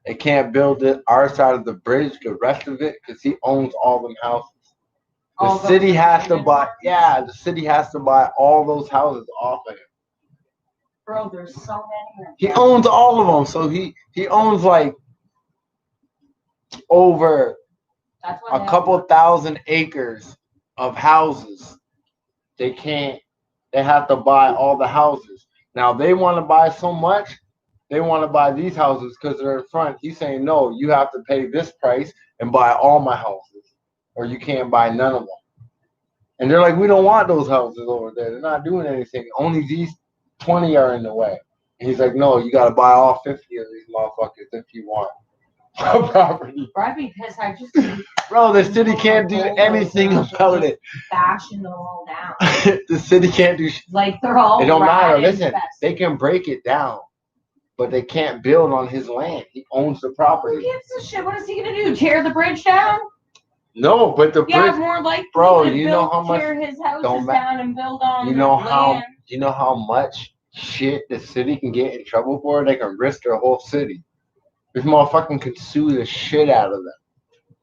they can't build it our side of the bridge, the rest of it, because he owns all them houses. The city has to buy, yeah, the city has to buy all those houses off of him. Bro, there's so many. He owns all of them, so he owns like over a couple thousand acres of houses. They have to buy all the houses. Now they want to buy so much, they want to buy these houses because they're in front. He's saying, no, you have to pay this price and buy all my houses, or you can't buy none of them. And they're like, we don't want those houses over there. They're not doing anything. Only these 20 are in the way. And he's like, no, you got to buy all 50 of these motherfuckers if you want property. Bro, I'd be pissed. I just Bro, the city can't do anything about it. Bashing them all down. The city can't do like they're all. It don't matter. Listen, they can break it down, but they can't build on his land. He owns the property. Who gives a shit? What is he gonna do? Tear the bridge down? No, but the Yeah, bridge, more likely bro. to You know build how much? tear his houses Don't down and build on you the know land. how much shit the city can get in trouble for? They can risk their whole city. This motherfucking could sue the shit out of them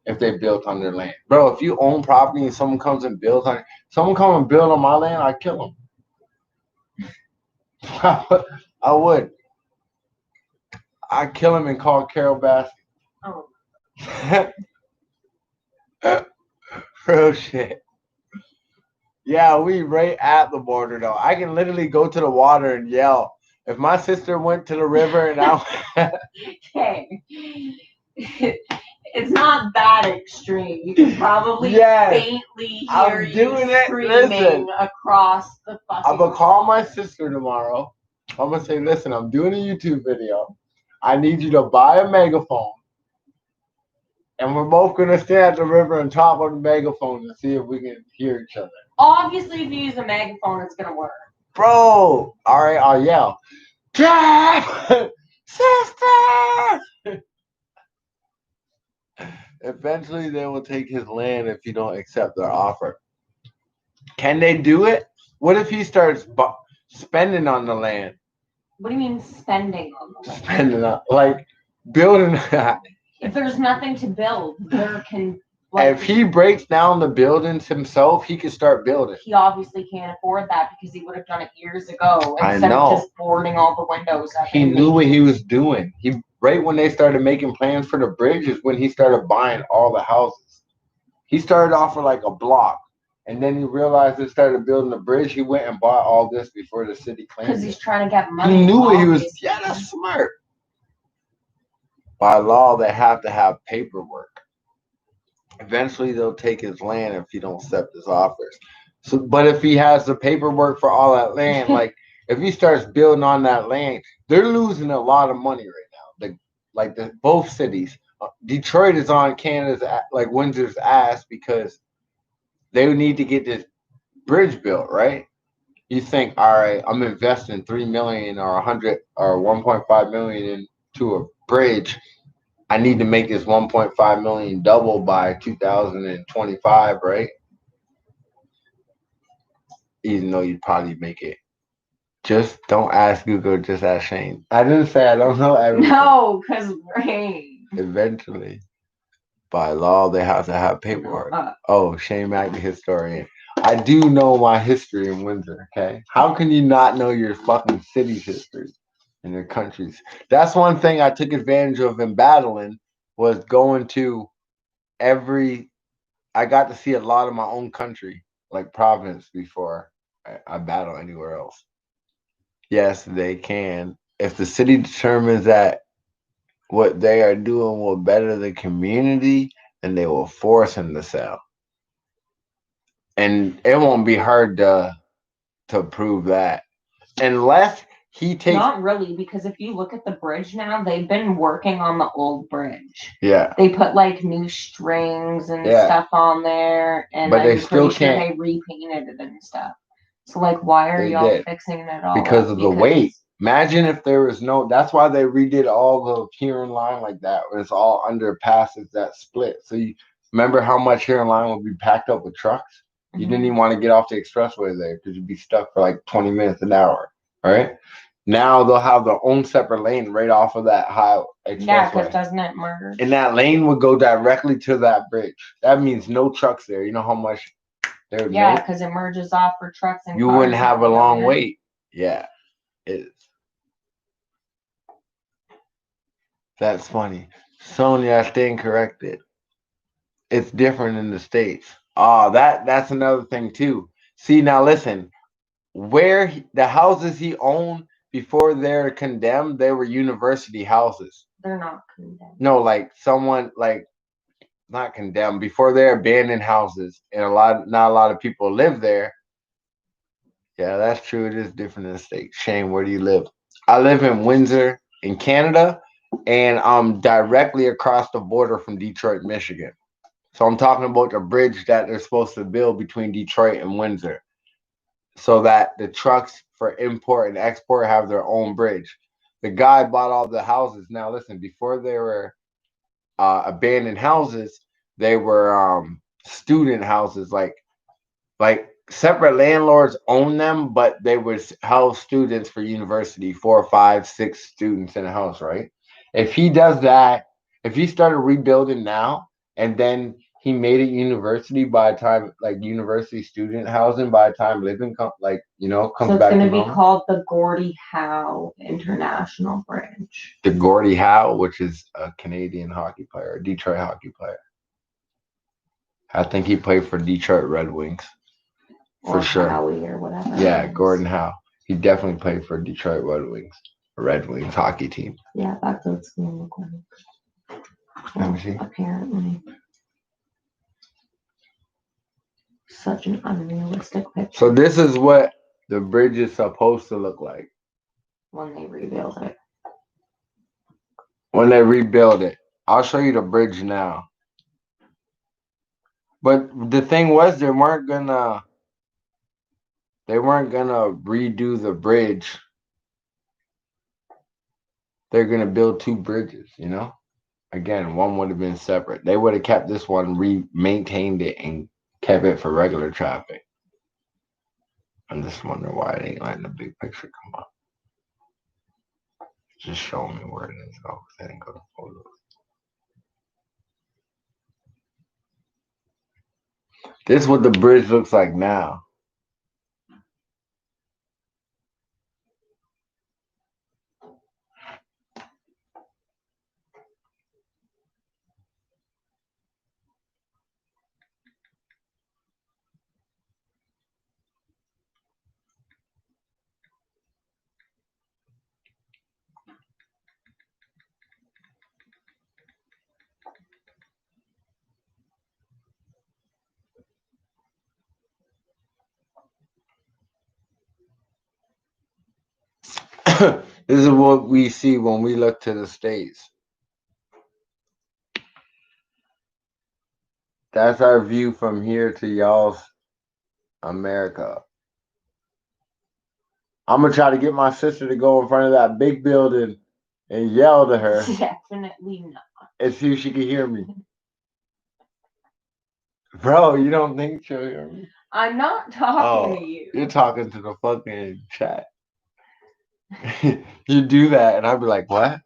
if they built on their land. Bro, if you own property and someone comes and builds on someone come and build on my land, I kill them. I would. I kill him and call Carol Bass. Oh. Real shit. Yeah, we right at the border though. I can literally go to the water and yell. If my sister went to the river and I Okay. It's not that extreme. You can probably yes, faintly hear I'm you doing it. screaming Listen, across the I'm fucking gonna call my water. sister tomorrow. I'm gonna say, listen, I'm doing a YouTube video. I need you to buy a megaphone, and we're both gonna stand at the river and talk on the megaphone and see if we can hear each other. Obviously, if you use a megaphone, it's gonna work. Bro, all right, I'll yell, Jack, sister. Eventually, they will take his land if you don't accept their offer. Can they do it? What if he starts spending on the land? What do you mean spending on the land? Spending on, like, building. If there's nothing to build, there can. If he breaks down the buildings himself, he can start building. He obviously can't afford that because he would have done it years ago I instead know. of just boarding all the windows up. He knew what he was doing. He right when they started making plans for the bridge is when he started buying all the houses. He started off with like a block, and then he realized they started building the bridge. He went and bought all this before the city claimed Because it. he's trying to get money. He knew what he was. obviously. Yeah, that's smart. By law, they have to have paperwork. Eventually, they'll take his land if he don't accept his offers. So, but if he has the paperwork for all that land, like if he starts building on that land, they're losing a lot of money right now. The both cities, Detroit is on Canada's like Windsor's ass because they need to get this bridge built, right? You think, all right, I'm investing 3 million or 1.5 million into a bridge. I need to make this 1.5 million double by 2025, right? Even though you'd probably make it. Just don't ask Google, just ask Shane. I didn't say I don't know everything. No, because rain. Eventually, by law, they have to have paperwork. Oh, Shane Mack, the historian. I do know my history in Windsor, okay? How can you not know your fucking city's history and your country's? That's one thing I took advantage of in battling was going to every I got to see a lot of my own country, like province, before I battle anywhere else. Yes, they can. If the city determines that what they are doing will better the community, then they will force him to sell. And it won't be hard to prove that. Unless he takes Not really, because if you look at the bridge now, they've been working on the old bridge. Yeah. They put like new strings and stuff on there, and But I'm they still pretty sure can't. they repainted it and stuff. So like, why are They y'all did. fixing it all Because up? of the weight. Imagine if there was no. That's why they redid all the Huron line like that. It's all underpasses that split. So you remember how much Huron line would be packed up with trucks. You didn't even want to get off the expressway there because you'd be stuck for like 20 minutes an hour, right? Now they'll have their own separate lane right off of that high expressway. Yeah, because doesn't it merge? And that lane would go directly to that bridge. That means no trucks there. You know how much there would Yeah, because it merges off for trucks and you cars wouldn't have a going long in. wait. Yeah, it is. That's funny. Sonia, I stand corrected. It's different in the States. Oh, that's another thing too. See, now listen, the houses he owned before they're condemned, they were university houses. They're not condemned. No, like someone like not condemned before they're abandoned houses, and not a lot of people live there. Yeah, that's true. It is different in the States. Shane, where do you live? I live in Windsor, in Canada, and I'm directly across the border from Detroit, Michigan. So I'm talking about the bridge that they're supposed to build between Detroit and Windsor so that the trucks for import and export have their own bridge. The guy bought all the houses. Now, listen, before they were abandoned houses, they were student houses, like separate landlords own them, but they would house students for university, 4, 5, 6 students in a house, right? If he does that, if he started rebuilding now and then he made it university by the time, like university student housing by the time living So comes it's back going to to be normal. called the Gordie Howe International Bridge. The Gordie Howe, which is a Canadian hockey player, a Detroit hockey player. I think he played for Detroit Red Wings for Or sure. Howie or whatever. Yeah, it is. Gordon Howe. He definitely played for Detroit Red Wings hockey team. Yeah, that's what it's going to look like. Let me see. Apparently. Such an unrealistic picture. So this is what the bridge is supposed to look like when they rebuild it. when they rebuild it. I'll show you the bridge now. But the thing was, they weren't gonna redo the bridge. They're gonna build 2 bridges. Again, one would have been separate. They would have kept this one, maintained it, and kept it for regular traffic. I'm just wondering why it ain't letting the big picture come up. Just show me where it is. Oh, I didn't go to photos. This is what the bridge looks like now. This is what we see when we look to the States. That's our view from here to y'all's America. I'm gonna try to get my sister to go in front of that big building and yell to her Definitely not. and see if she can hear me. Bro, you don't think she'll hear me? I'm not talking to you. You're talking to the fucking chat. You do that, and I'd be like, "What?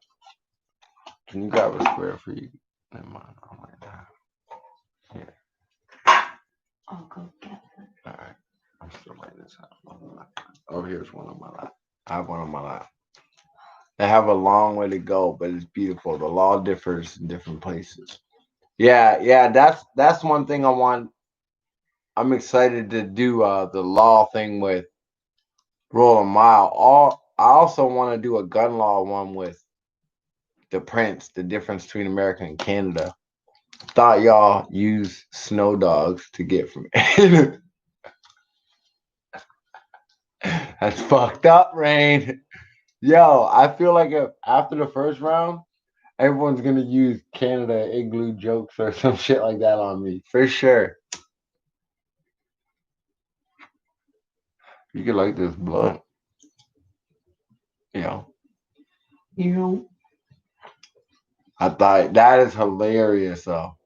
Can you grab a square for you?" Never mind. I'm like that. Here. I'll go get it. All right. I'm still laying this out. Oh, here's one on my lap. I have one on my lap. They have a long way to go, but it's beautiful. The law differs in different places. Yeah. That's one thing I want. I'm excited to do the law thing with Roll a Mile. I also want to do a gun law one with the Prince, the difference between America and Canada. Thought y'all use snow dogs to get from. That's fucked up, Rain. Yo, I feel like if after the first round, everyone's gonna use Canada igloo jokes or some shit like that on me for sure. You could like this blunt, you know. I thought that is hilarious though.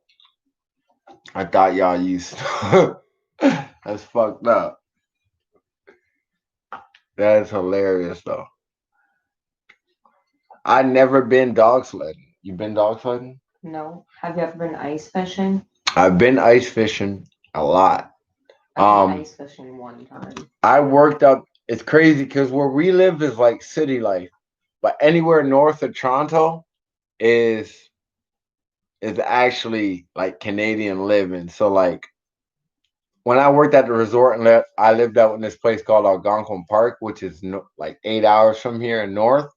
I thought y'all used. That's fucked up. That is hilarious though. I never been dog sledding. You been dog sledding? No. Have you ever been ice fishing? I've been ice fishing a lot. I've been ice fishing one time. I worked up. It's crazy because where we live is like city life, but anywhere north of Toronto is actually like Canadian living. So like when I worked at the resort and I lived out in this place called Algonquin Park, which is like 8 hours from here in north.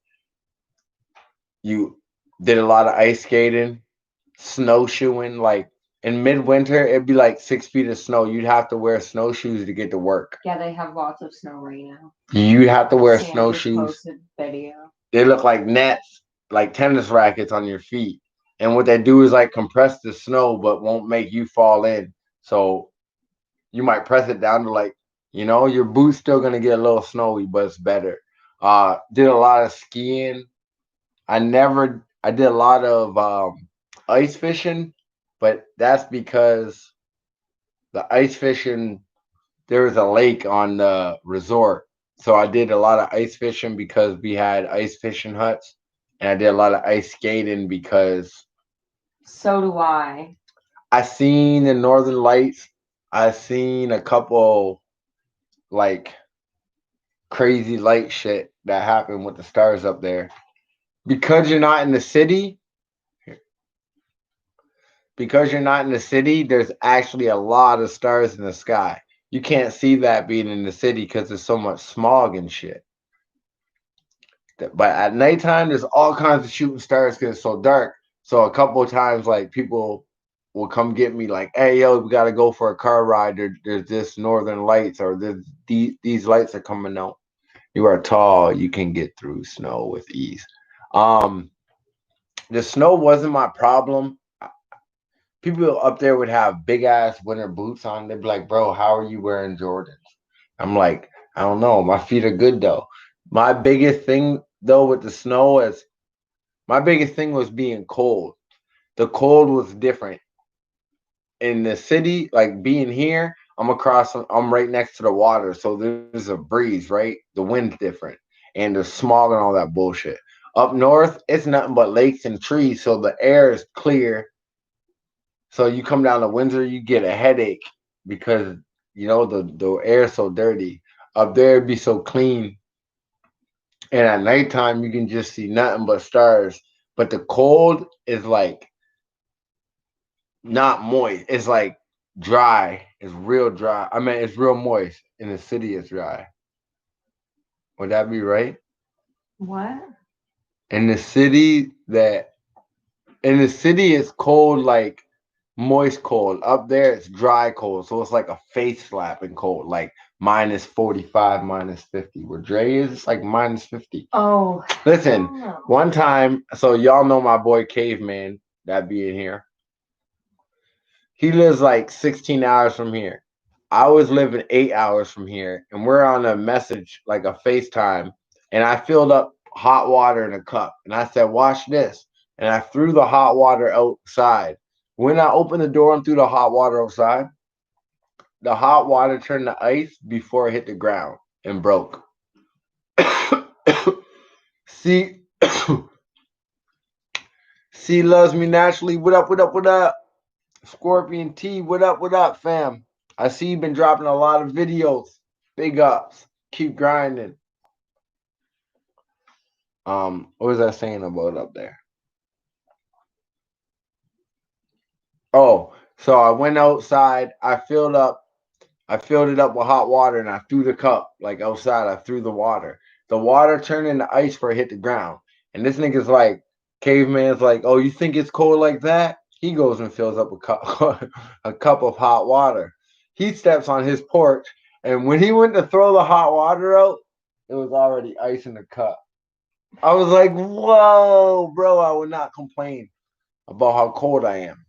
You did a lot of ice skating, snowshoeing. Like in midwinter, it'd be like 6 feet of snow. You'd have to wear snowshoes to get to work. Yeah, they have lots of snow right now. You have to wear Sam snowshoes. just posted video. They look like nets, like tennis rackets on your feet. And what they do is like compress the snow, but won't make you fall in. So you might press it down to like, your boot's still gonna get a little snowy, but it's better. Did a lot of skiing. I did a lot of ice fishing, but that's because the ice fishing. There was a lake on the resort, so I did a lot of ice fishing because we had ice fishing huts, and I did a lot of ice skating because So do I. I seen the northern lights. I seen a couple like crazy light shit that happened with the stars up there. Because you're not in the city, because you're not in the city, there's actually a lot of stars in the sky. You can't see that being in the city because there's so much smog and shit. But at nighttime, there's all kinds of shooting stars because it's so dark. So a couple of times, like people will come get me, like, "Hey, yo, we gotta go for a car ride. There's this northern lights, or these lights are coming out. You are tall. You can get through snow with ease." Um, the snow wasn't my problem. People up there would have big ass winter boots on. They'd be like, "Bro, how are you wearing Jordans?" I'm like, "I don't know. My feet are good though." My biggest thing though with the snow is my biggest thing was being cold. The cold was different in the city. Like being here, I'm right next to the water, so there's a breeze, right? The wind's different, and there's smog and all that bullshit. Up north, it's nothing but lakes and trees, so the air is clear. So you come down to Windsor, you get a headache because the air is so dirty. Up there, it'd be so clean, and at nighttime you can just see nothing but stars. But the cold is like not moist. It's like dry. It's real dry. I mean, it's real moist. In the city, it's dry. Would that be right? What? In the city, it's cold, like moist cold. Up there, it's dry cold. So it's like a face slapping cold, like -45, -50. Where Dre is, it's like -50. Oh, Listen, hell no. one time, so y'all know my boy Caveman that be in here. He lives like 16 hours from here. I was living 8 hours from here, and we're on a message, like a FaceTime, and I filled up hot water in a cup, and I said, "Watch this," and I threw the hot water outside. When I opened the door and threw the hot water outside, the hot water turned to ice before it hit the ground and broke. See, C loves me naturally. What up? What up? What up? Scorpion T, what up, fam? I see you've been dropping a lot of videos. Big ups. Keep grinding. What was I saying about up there? Oh, so I went outside, I filled it up with hot water and I threw the cup like outside. I threw the water. The water turned into ice before it hit the ground. And this nigga's like, caveman's like, "Oh, you think it's cold like that?" He goes and fills up a cup, a cup of hot water. He steps on his porch, and when he went to throw the hot water out, it was already ice in the cup. I was like, "Whoa, bro!" I would not complain about how cold I am.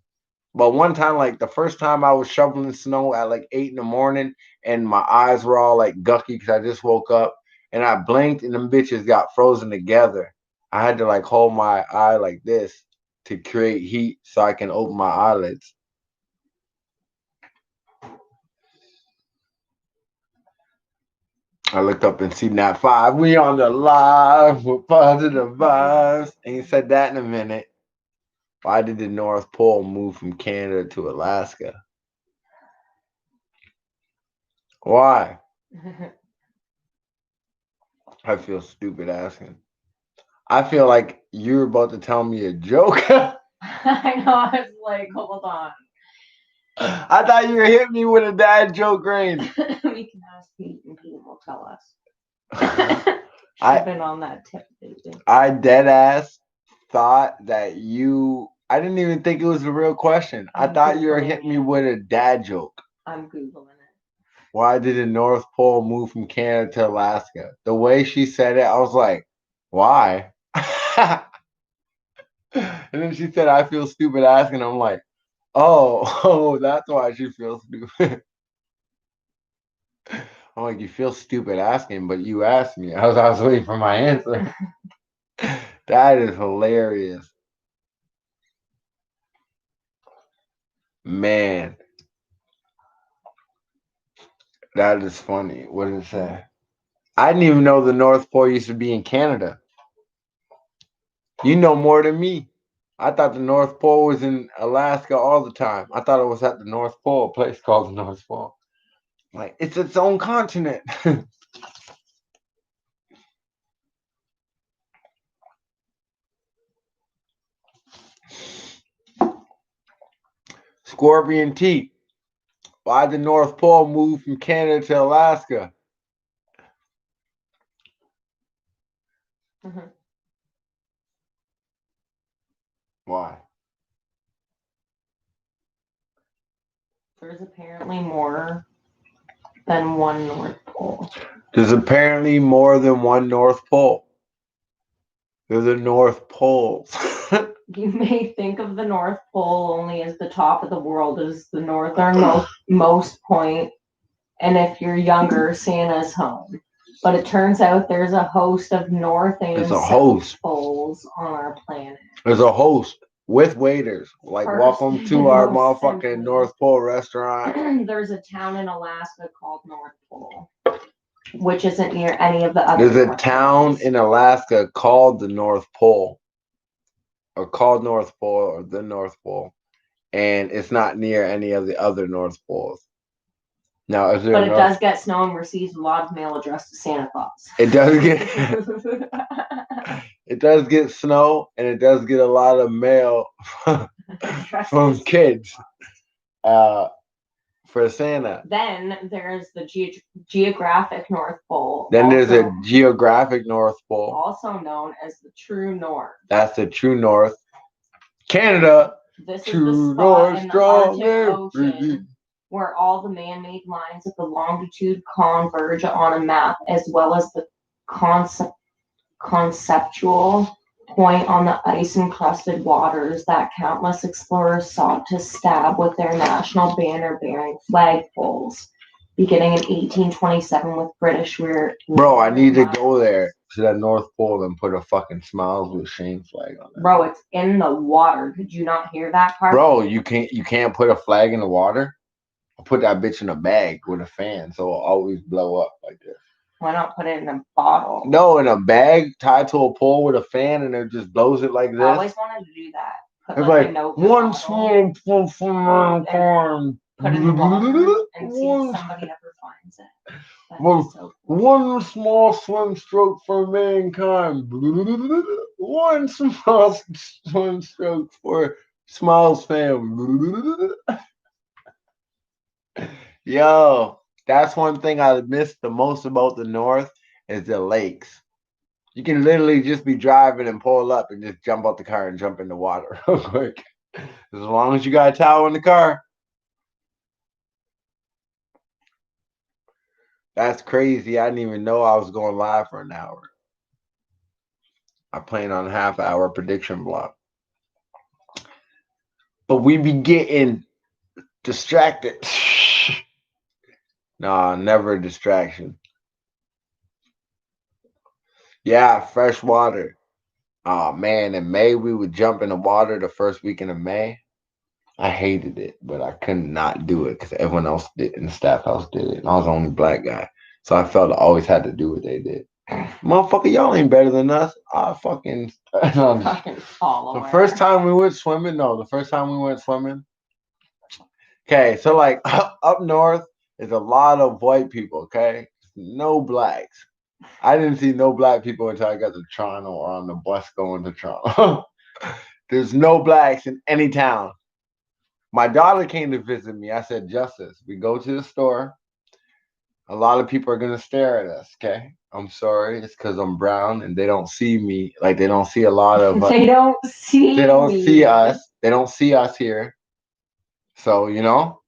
But one time, like the first time I was shoveling snow at like 8 in the morning, and my eyes were all like gucky because I just woke up, and I blinked, and them bitches got frozen together. I had to like hold my eye like this to create heat so I can open my eyelids. I looked up and seen that five. We on the live with positive vibes. Ain't said that in a minute. Why did the North Pole move from Canada to Alaska? Why? I feel stupid asking. I feel like you're about to tell me a joke. I know. I was like, hold on. I thought you were hitting me with a dad joke, Rain. We can ask Pete, and Pete will tell us. I I've been on that tip lately. I dead ass thought that you. I didn't even think it was a real question. I I'm thought you were Googling hitting me it. with a dad joke. I'm Googling it. Why did the North Pole move from Canada to Alaska? The way she said it, I was like, why? And then she said, "I feel stupid asking." I'm like, oh, oh, that's why she feels stupid. I'm like, you feel stupid asking, but you asked me. I was waiting for my answer. That is hilarious. Man. That is funny. What did it say? I didn't even know the North Pole used to be in Canada. You know more than me. I thought the North Pole was in Alaska all the time. I thought it was at the North Pole, a place called the North Pole. Like, it's its own continent. Scorpion T. Why the North Pole moved from Canada to Alaska? Mhm. Why? There's apparently more than one North Pole. There's apparently more than one North Pole. They're the North Poles. You may think of the North Pole only as the top of the world, as the northernmost point, and if you're younger, Santa's home. But it turns out there's a host of north and south poles on our planet. There's a host with waiters. Like, First, welcome to our most motherfucking simply, North Pole restaurant. there's a town in Alaska called North Pole, which isn't near any of the other. There's a North town Poles. in Alaska called the North Pole, or called North Pole, or the North Pole, and it's not near any of the other North Poles. Now, is there? But it does get snow and receives a lot of mail addressed to Santa Claus. It does get. It does get snow, and it does get a lot of mail from kids for Santa. Then there's the geographic North Pole. Then there's a geographic North Pole, also known as the true north. That's the true north. Canada. This true is the spot north, in the Arctic Ocean where all the man-made lines of the longitude converge on a map, as well as the conceptual point on the ice-encrusted waters that countless explorers sought to stab with their national banner-bearing flagpoles, beginning in 1827 with British rear. Bro, I need to go there to that North Pole and put a fucking Smiles with Shane flag on it. Bro, it's in the water. Did you not hear that part? Bro, you can't put a flag in the water? I'll put that bitch in a bag with a fan so it'll always blow up like this. Why not put it in a bottle? No, in a bag tied to a pole with a fan and it just blows it like this. I always wanted to do that. Put it's like one small pull for mankind. Put it in the water and see if somebody ever finds it. So cool. One small swim stroke for mankind. One small swim stroke for Smiles fam. Yo, that's one thing I miss the most about the North is the lakes. You can literally just be driving and pull up and just jump out the car and jump in the water real quick. As long as you got a towel in the car. That's crazy. I didn't even know I was going live for an hour. I planned on a half-hour prediction block. But we be getting distracted. Nah, never a distraction. Yeah, fresh water. Oh man, in May we would jump in the water the first weekend of May. I hated it, but I could not do it because everyone else did in the staff house did it. And I was the only black guy. So I felt I always had to do what they did. Motherfucker, y'all ain't better than us. I fucking the first time we went swimming, okay, so like up north is a lot of white people, okay? No blacks. I didn't see no black people until I got to Toronto or on the bus going to Toronto. There's no blacks in any town. My daughter came to visit me. I said, Justice, we go to the store. A lot of people are going to stare at us, okay? I'm sorry. It's because I'm brown and they don't see me. Like, they don't see a lot of us. They don't see us. They don't see us here. So, you know?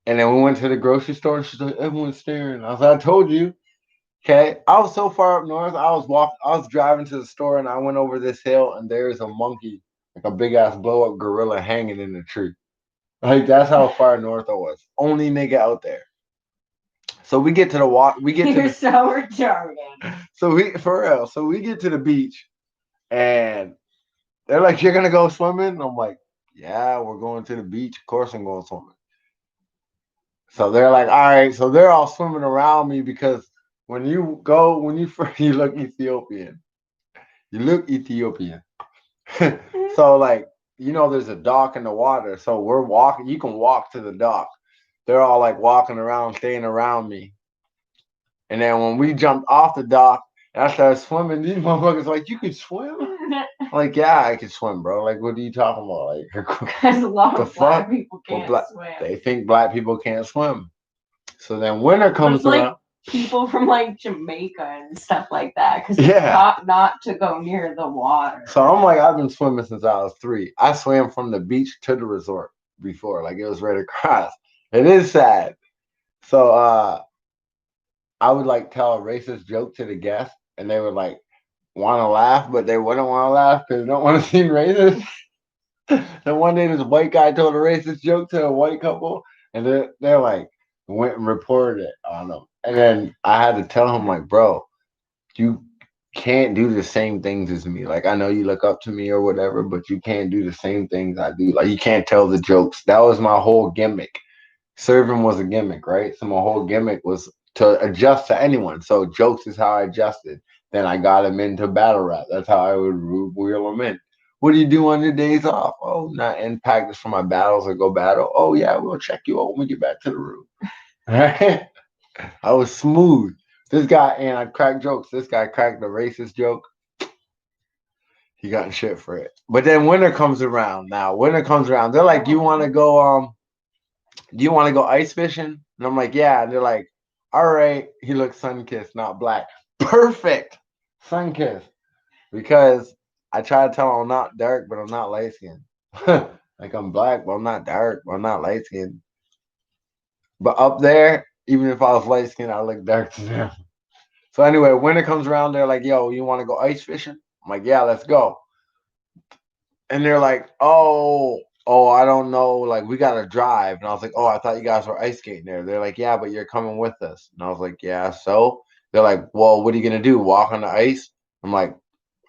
And then we went to the grocery store and she's like, everyone's staring. I was like, I told you. Okay. I was so far up north. I was driving to the store and I went over this hill and there's a monkey, like a big ass blow up gorilla hanging in the tree. Like, that's how far north I was. Only nigga out there. So we get to the water. You're so retarded. So we get to the beach, and they're like, "You're gonna go swimming?" And I'm like, "Yeah, we're going to the beach. Of course, I'm going swimming." So they're like, all right. So they're all swimming around me because when you first, you look Ethiopian. You look Ethiopian. So like, there's a dock in the water. So we're walking. You can walk to the dock. They're all like walking around, staying around me. And then when we jumped off the dock and I started swimming, these motherfuckers like, you can swim? Like, yeah, I can swim, bro. Like, what are you talking about? Like, Because a lot the of black fuck? people can't swim. They think black people can't swim. So then winter comes around. People from like Jamaica and stuff like that, because Yeah. it's taught not to go near the water. So I'm like, I've been swimming since I was 3. I swam from the beach to the resort before, like it was right across. It is sad. So I would like tell a racist joke to the guests, and they would like want to laugh, but they wouldn't want to laugh because they don't want to seem racist. And one day, this white guy told a racist joke to a white couple, and they're like went and reported it on them. And then I had to tell him like, bro, you can't do the same things as me. Like I know you look up to me or whatever, but you can't do the same things I do. Like you can't tell the jokes. That was my whole gimmick. Serving was a gimmick, right? So my whole gimmick was to adjust to anyone. So jokes is how I adjusted. Then I got him into battle rap. That's how I would wheel him in. What do you do on your days off? Oh, not in practice for my battles or go battle. Oh yeah, we'll check you out when we get back to the room. Right? I was smooth. This guy, and I cracked jokes. This guy cracked a racist joke. He got in shit for it. But then winter comes around. Now winter comes around. They're like, you want to go? Do you want to go ice fishing? And I'm like, yeah. And they're like, all right. He looks sun kissed, not black. Perfect, sun kissed. Because I try to tell him I'm not dark, but I'm not light skinned. Like I'm black, but I'm not dark, but I'm not light skinned. But up there, even if I was light skinned, I look dark to them. So anyway, when it comes around, they're like, yo, you want to go ice fishing? I'm like, yeah, let's go. And they're like, I don't know. Like, we got to drive. And I was like, oh, I thought you guys were ice skating there. They're like, yeah, but you're coming with us. And I was like, yeah, so? They're like, well, what are you going to do? Walk on the ice? I'm like,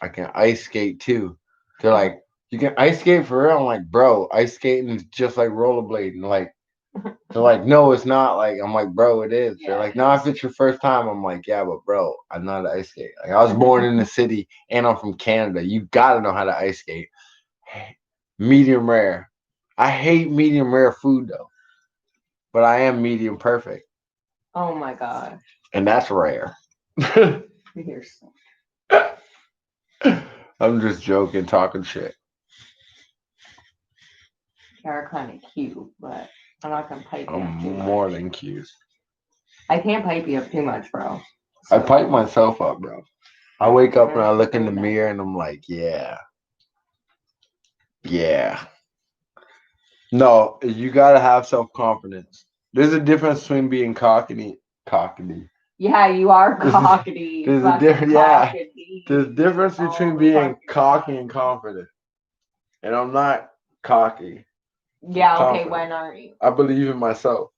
I can ice skate too. They're like, you can ice skate for real? I'm like, bro, ice skating is just like rollerblading. Like, they're like, no, it's not. Like, I'm like, bro, it is. Yeah. They're like, no, if it's your first time, I'm like, yeah, but bro, I'm not an ice skate. Like, I was born in the city and I'm from Canada. You gotta know how to ice skate. Medium rare. I hate medium rare food though, but I am medium perfect. Oh my gosh. And that's rare. You're so... I'm just joking, talking shit. You're kind of cute, but I'm not gonna pipe you up too much. More than cute. I can't pipe you up too much, bro. So. I pipe myself up, bro. I wake up and I look in the mirror and I'm like, yeah. Yeah. No, you gotta have self-confidence. There's a difference between being cockney. Yeah, you are cockney. There's a difference. Yeah. There's a difference between being cocky and confident. And I'm not cocky. Yeah, okay, when are you? I believe in myself.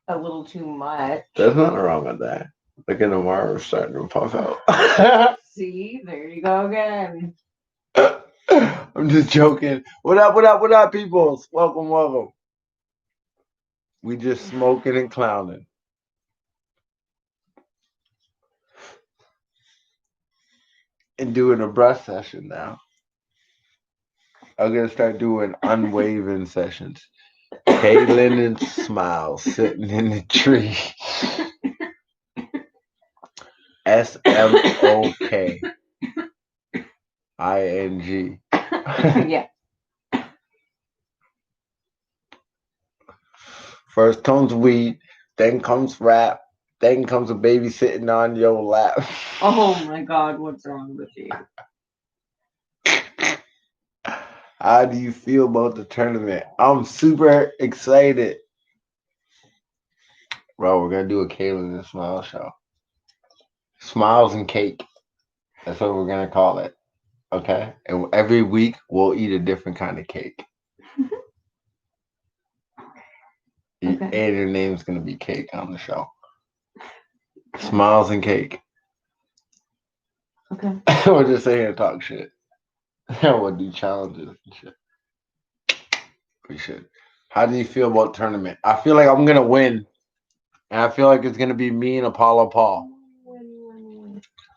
A little too much. There's nothing wrong with that. Look at the Mars starting to puff out. See, there you go again. I'm just joking. What up, peoples? Welcome. We just smoking and clowning. And doing a breath session now. I'm gonna start doing unwaving sessions. Kaylin and Smile sitting in the tree. SMOKING. Yeah. First comes weed, then comes rap, then comes a baby sitting on your lap. Oh my God, what's wrong with you? How do you feel about the tournament? I'm super excited. Bro, we're gonna do a Kaylin and Smile show. Smiles and cake. That's what we're gonna call it. Okay? And every week we'll eat a different kind of cake. Okay. And your name's gonna be Cake on the show. Smiles and cake. Okay. We'll just sit here and talk shit. We'll do challenges and shit. We should. How do you feel about tournament? I feel like I'm gonna win, and I feel like it's gonna be me and Apollo Paul.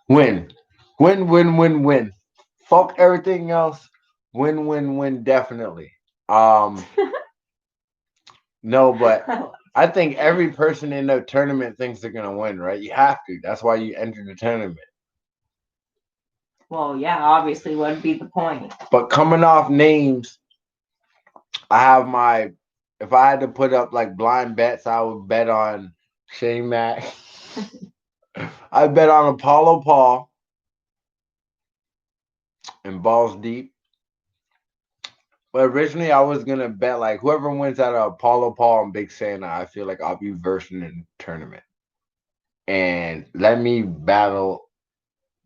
Win, win, win, win, win. Fuck everything else. Win, win, win. Definitely. Um, no, but I think every person in the tournament thinks they're gonna win, right? You have to. That's why you enter the tournament. Well, yeah, obviously, what would be the point? But coming off names, I have my. If I had to put up like blind bets, I would bet on Shane Mack. I bet on Apollo Paul and Balls Deep. But originally, I was gonna bet like whoever wins out of Apollo Paul and Big Santa, I feel like I'll be versing in the tournament. And let me battle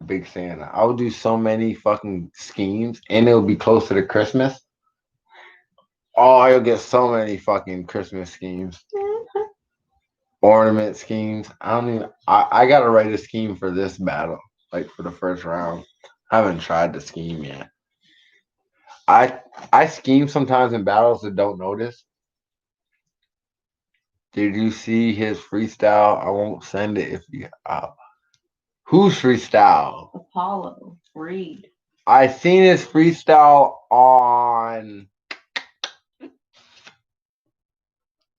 Big Santa. I will do so many fucking schemes, and it'll be closer to Christmas. Oh, you'll get so many fucking Christmas schemes, ornament schemes. I don't even. I gotta write a scheme for this battle, like for the first round. I haven't tried the scheme yet. I I scheme sometimes in battles that don't notice. Did you see his freestyle? I won't send it if you. Who's freestyle? Apollo, Reed. I seen his freestyle on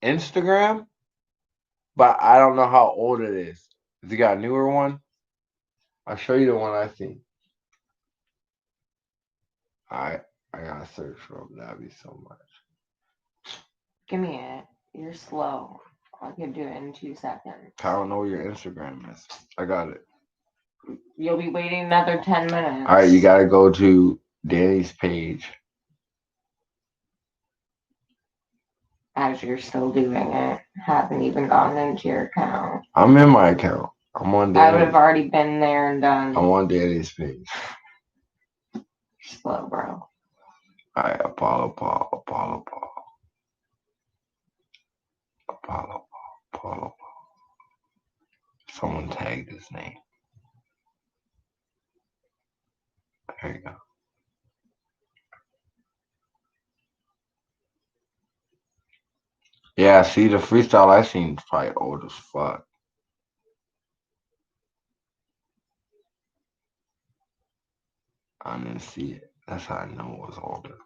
Instagram, but I don't know how old it is. Has he got a newer one? I'll show you the one I seen. I I gotta search for him. That'd be so much. Give me it. You're slow. I can do it in 2 seconds. I don't know where your Instagram is. I got it. You'll be waiting another 10 minutes. All right, you gotta go to Danny's page. As you're still doing it, haven't even gotten into your account. I'm in my account. I'm on I would Danny. have already been there and done. I'm on Danny's page. Slow, bro. All right, Apollo Paul, Apollo Paul, Apollo Paul, Apollo Paul. Someone tagged his name. There you go. Yeah, see, the freestyle I seen is probably old as fuck. I didn't see it. That's how I know it was older.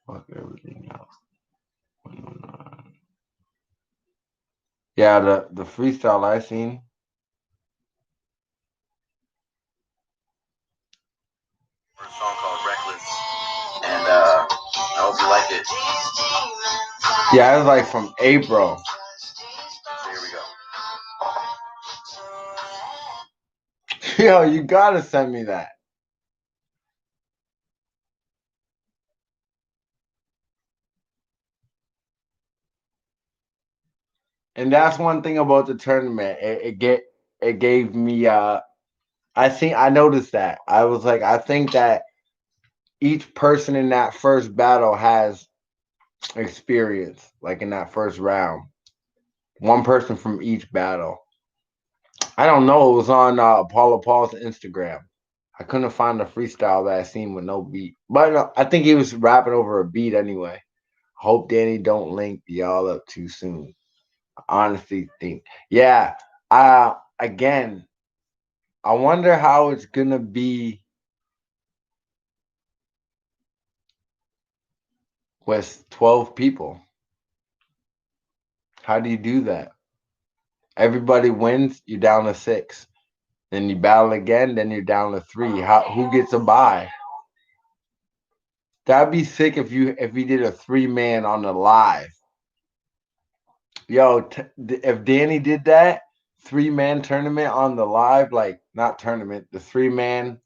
Fuck everything else. Yeah, the freestyle I seen. For a song called Reckless, and I hope you like it. Yeah, it was like from April. So here we go. Yo, you gotta send me that. And that's one thing about the tournament. It gave me I noticed that. I was like, I think that each person in that first battle has experience, like in that first round. One person from each battle. I don't know. It was on Paula Paul's Instagram. I couldn't find the freestyle that I seen with no beat, but I think he was rapping over a beat anyway. Hope Danny don't link y'all up too soon. I honestly think, yeah. Again, I wonder how it's gonna be with 12 people. How do you do that? Everybody wins, you're down to 6. Then you battle again, then you're down to 3. Who gets a bye? That'd be sick if you did a 3-man on the live. Yo, if Danny did that 3-man tournament on the live, like not tournament, the 3-man.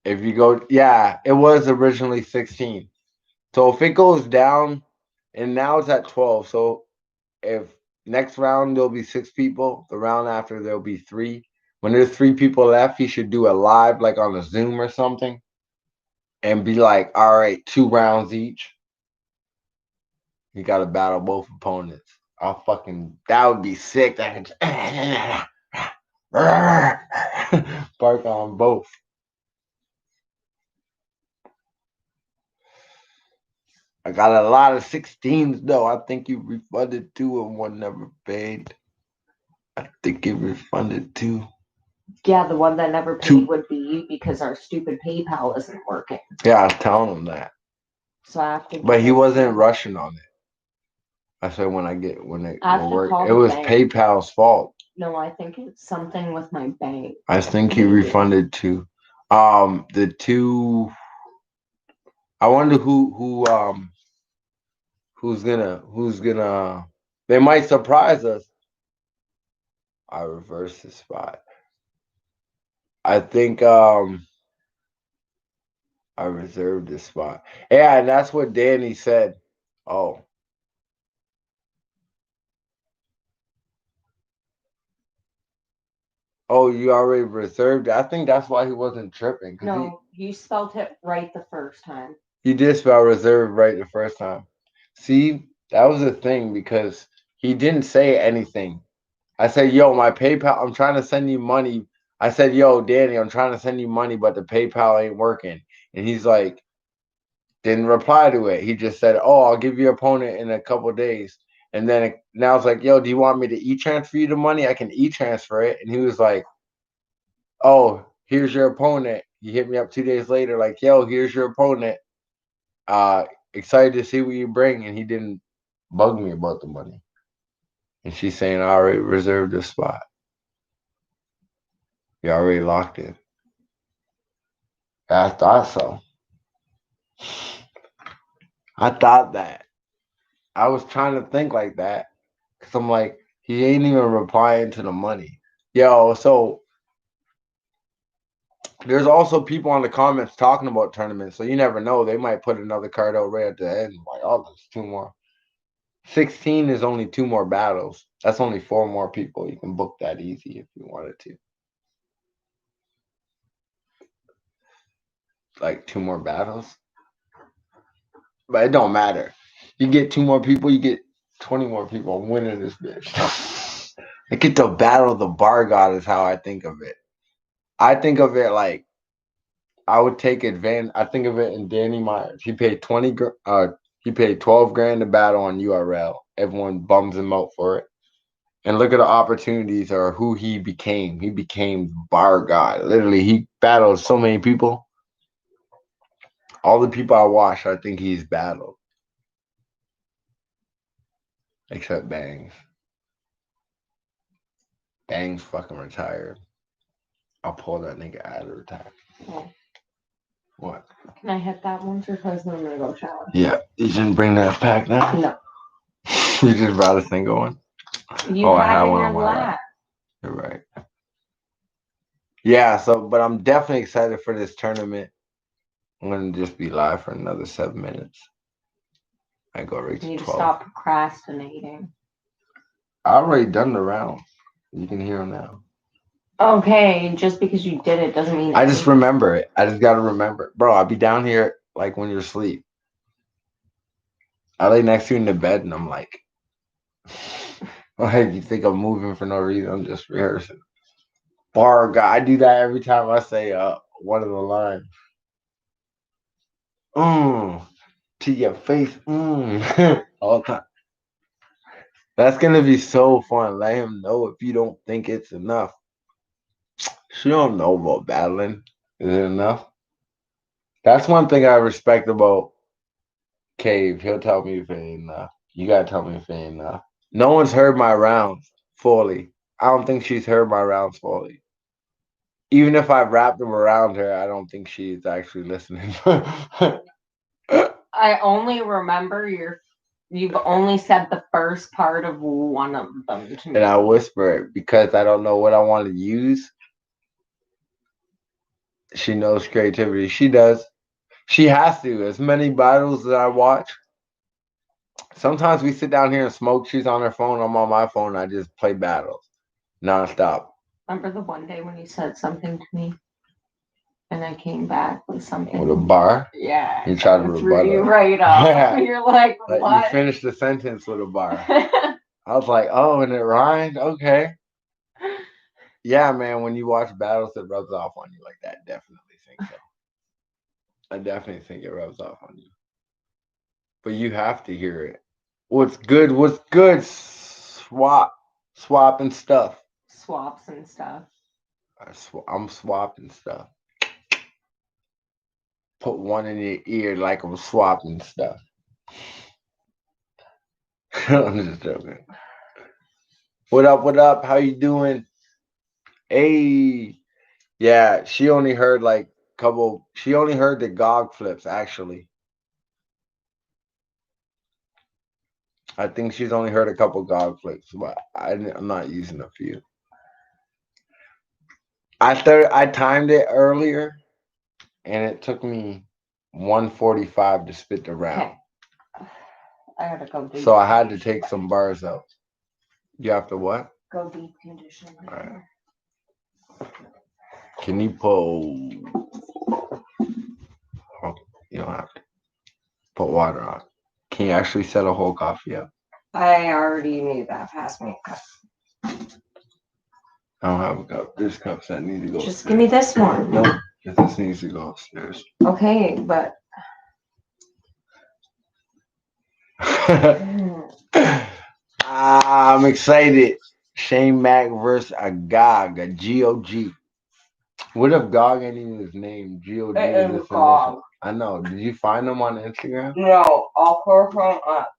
If you go, yeah, it was originally 16. So if it goes down, and now it's at 12. So if next round there'll be 6 people, the round after there'll be 3. When there's 3 people left, you should do a live like on a Zoom or something, and be like, all right, 2 rounds each. You got to battle both opponents. That would be sick. That could bark on both. I got a lot of 16s though. I think you refunded 2 and 1 never paid. I think you refunded 2. Yeah, the one that never Two. paid would be you because our stupid PayPal isn't working. Yeah, I was telling him that. So I have to. But he wasn't rushing on it. I said when it will work. It was PayPal's fault. No, I think it's something with my bank. I think he refunded 2. The 2. I wonder who's gonna. They might surprise us. I reversed the spot. I think I reserved this spot. Yeah, and that's what Danny said. Oh. Oh, you already reserved it. I think that's why he wasn't tripping. No, you spelled it right the first time. You did spell reserved right the first time. See, that was the thing because he didn't say anything. I said, yo, my PayPal, I'm trying to send you money. I said, yo, Danny, I'm trying to send you money, but the PayPal ain't working. And he's like, didn't reply to it. He just said, oh, I'll give your opponent in a couple days. And then now it's like, yo, do you want me to e-transfer you the money? I can e-transfer it. And he was like, oh, here's your opponent. He hit me up 2 days later, like, yo, here's your opponent. Excited to see what you bring. And he didn't bug me about the money. And she's saying, I already reserved the spot. You already locked it. I thought so. I thought that. I was trying to think like that. Because I'm like, he ain't even replying to the money. Yo, so there's also people on the comments talking about tournaments. So you never know. They might put another card out right at the end. Like, oh, there's 2 more. 16 is only 2 more battles. That's only 4 more people. You can book that easy if you wanted to. Like 2 more battles. But it don't matter. You get 2 more people, you get 20 more people. I'm winning this bitch. I get to battle the bar god is how I think of it. I think of it like I would take advantage. I think of it in Danny Myers. He paid 12 grand to battle on URL. Everyone bums him out for it. And look at the opportunities or who he became. He became bar god. Literally, he battled so many people. All the people I watch, I think he's battled. Except Bangs. Bangs fucking retired. I'll pull that nigga out of retirement. Oh. What? Can I hit that once or twice and I'm gonna go shower? Yeah. You didn't bring that pack now? No. You just brought a single one? I had one on my lap. You're right. Yeah, but I'm definitely excited for this tournament. I'm gonna just be live for another 7 minutes. I go right to 12. You need to stop procrastinating. I already done the round. You can hear them now. Okay, just because you did it doesn't mean I just remember it. I just gotta remember it. Bro, I'll be down here like when you're asleep. I lay next to you in the bed and I'm like, you think I'm moving for no reason? I'm just rehearsing. Bar guy, I do that every time I say one of the lines. To your face, all the time. That's gonna be so fun. Let him know if you don't think it's enough. She don't know about battling. Is it enough? That's one thing I respect about Cave. He'll tell me if it ain't enough. You gotta tell me if it ain't enough. No one's heard my rounds fully. I don't think she's heard my rounds fully. Even if I wrapped them around her, I don't think she's actually listening. I only remember you've only said the first part of one of them to me. And I whisper it because I don't know what I want to use. She knows creativity. She does. She has to. As many battles that I watch, sometimes we sit down here and smoke. She's on her phone. I'm on my phone. I just play battles nonstop. Remember the one day when you said something to me and I came back with something? With a bar? Yeah. You tried to rebuttal. You right up. Yeah. You're like, what? You finished the sentence with a bar. I was like, oh, and it rhymed? Okay. Yeah, man, when you watch battles, it rubs off on you like that. Definitely think so. I definitely think it rubs off on you. but you have to hear it. What's good? What's good? Swapping stuff. Swaps and stuff. I'm swapping stuff. Put one in your ear like I'm swapping stuff. I'm just joking. What up? What up? How you doing? Hey, yeah. She only heard like couple. She only heard the GOG flips actually. I think she's only heard a couple GOG flips, but I'm not using a few. I timed it earlier, and it took me 145 to spit the round. Okay. I gotta go deep. So I had to take some bars out. You have to what? Go deep condition. All right. Can you pull? Oh, you don't have to put water on. Can you actually set a whole coffee up? I already knew that. Pass me a cup. I don't have a cup. There's cups that need to go. Just give me this one. Nope. This needs to go upstairs. Okay, but I'm excited. Shane Mack versus a GOG, a GOG. What if GOG ain't even his name? GOG is his initial. I know. Did you find him on Instagram? No, I'll pour from up.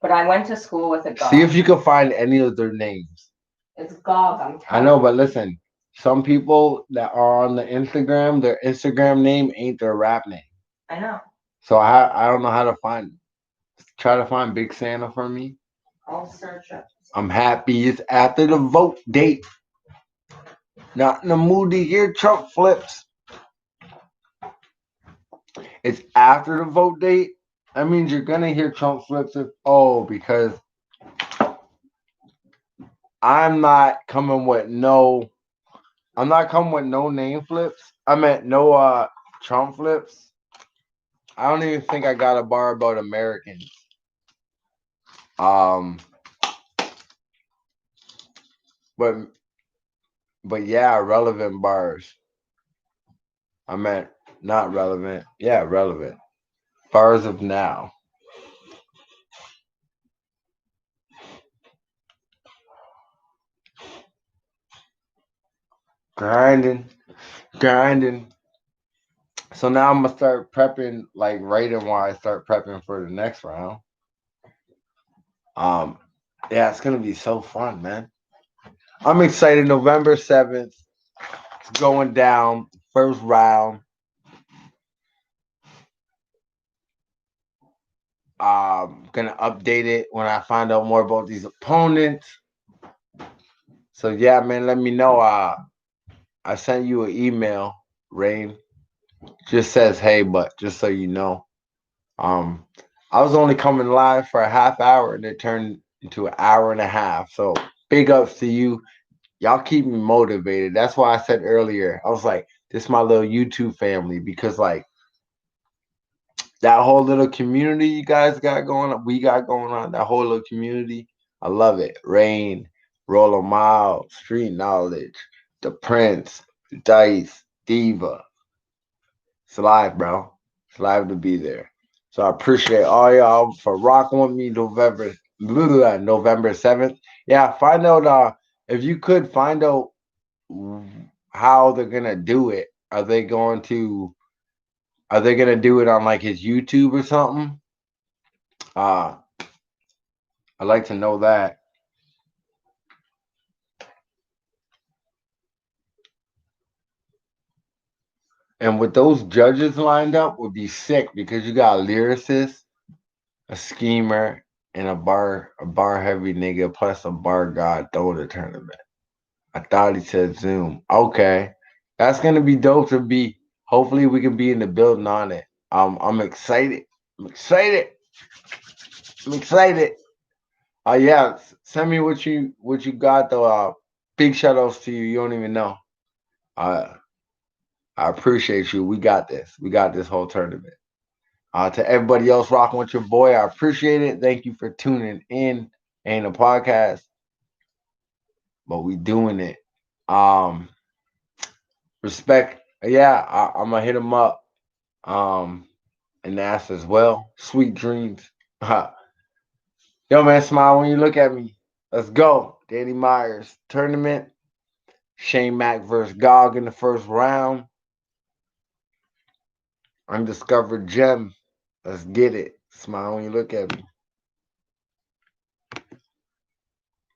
But I went to school with a GOG. See if you can find any of their names. It's GOG, I'm telling you. I know, but listen. Some people that are on the Instagram, their Instagram name ain't their rap name. I know. So I don't know how to find them. Try to find Big Santa for me. I'll search it. I'm happy it's after the vote date. Not in the mood to hear Trump flips. It's after the vote date. That means you're gonna hear Trump flips because I'm not coming with no name flips. I meant no Trump flips. I don't even think I got a bar about Americans. But yeah, relevant bars. I meant not relevant. Yeah, relevant. Bars of now. Grinding. So now I'm gonna start prepping, like writing while I start prepping for the next round. Yeah, it's gonna be so fun, man. I'm excited. November 7th. It's going down. First round. Gonna update it when I find out more about these opponents. So yeah, man, let me know. I sent you an email, Rain. Just says hey, but just so you know. I was only coming live for a half hour and it turned into an hour and a half. So big ups to you. Y'all keep me motivated. That's why I said earlier, I was like, this is my little YouTube family because like that whole little community you guys got going on, we got going on, that whole little community. I love it. Rain, Roll 'em Out, Street Knowledge, The Prince, Dice, Diva. It's live, bro. It's live to be there. So I appreciate all y'all for rocking with me November 7th. Yeah, find out if you could find out how they're gonna do it. Are they gonna do it on like his YouTube or something? I'd like to know that. And with those judges lined up would be sick because you got a lyricist, a schemer, and a bar heavy nigga plus a bar god throwing the tournament. I thought he said Zoom. Okay. That's gonna be dope to be. Hopefully we can be in the building on it. I'm excited. I'm excited. I'm excited. Yeah, send me what you got though. Big shout outs to you. You don't even know. I appreciate you. We got this. We got this whole tournament. To everybody else rocking with your boy, I appreciate it. Thank you for tuning in. Ain't a podcast, but we doing it. Respect. Yeah, I'm gonna hit him up. And ask as well. Sweet dreams. Yo, man, smile when you look at me. Let's go. Danny Myers tournament. Shane Mack versus Gog in the first round. Undiscovered gem. Let's get it. Smile when you look at me.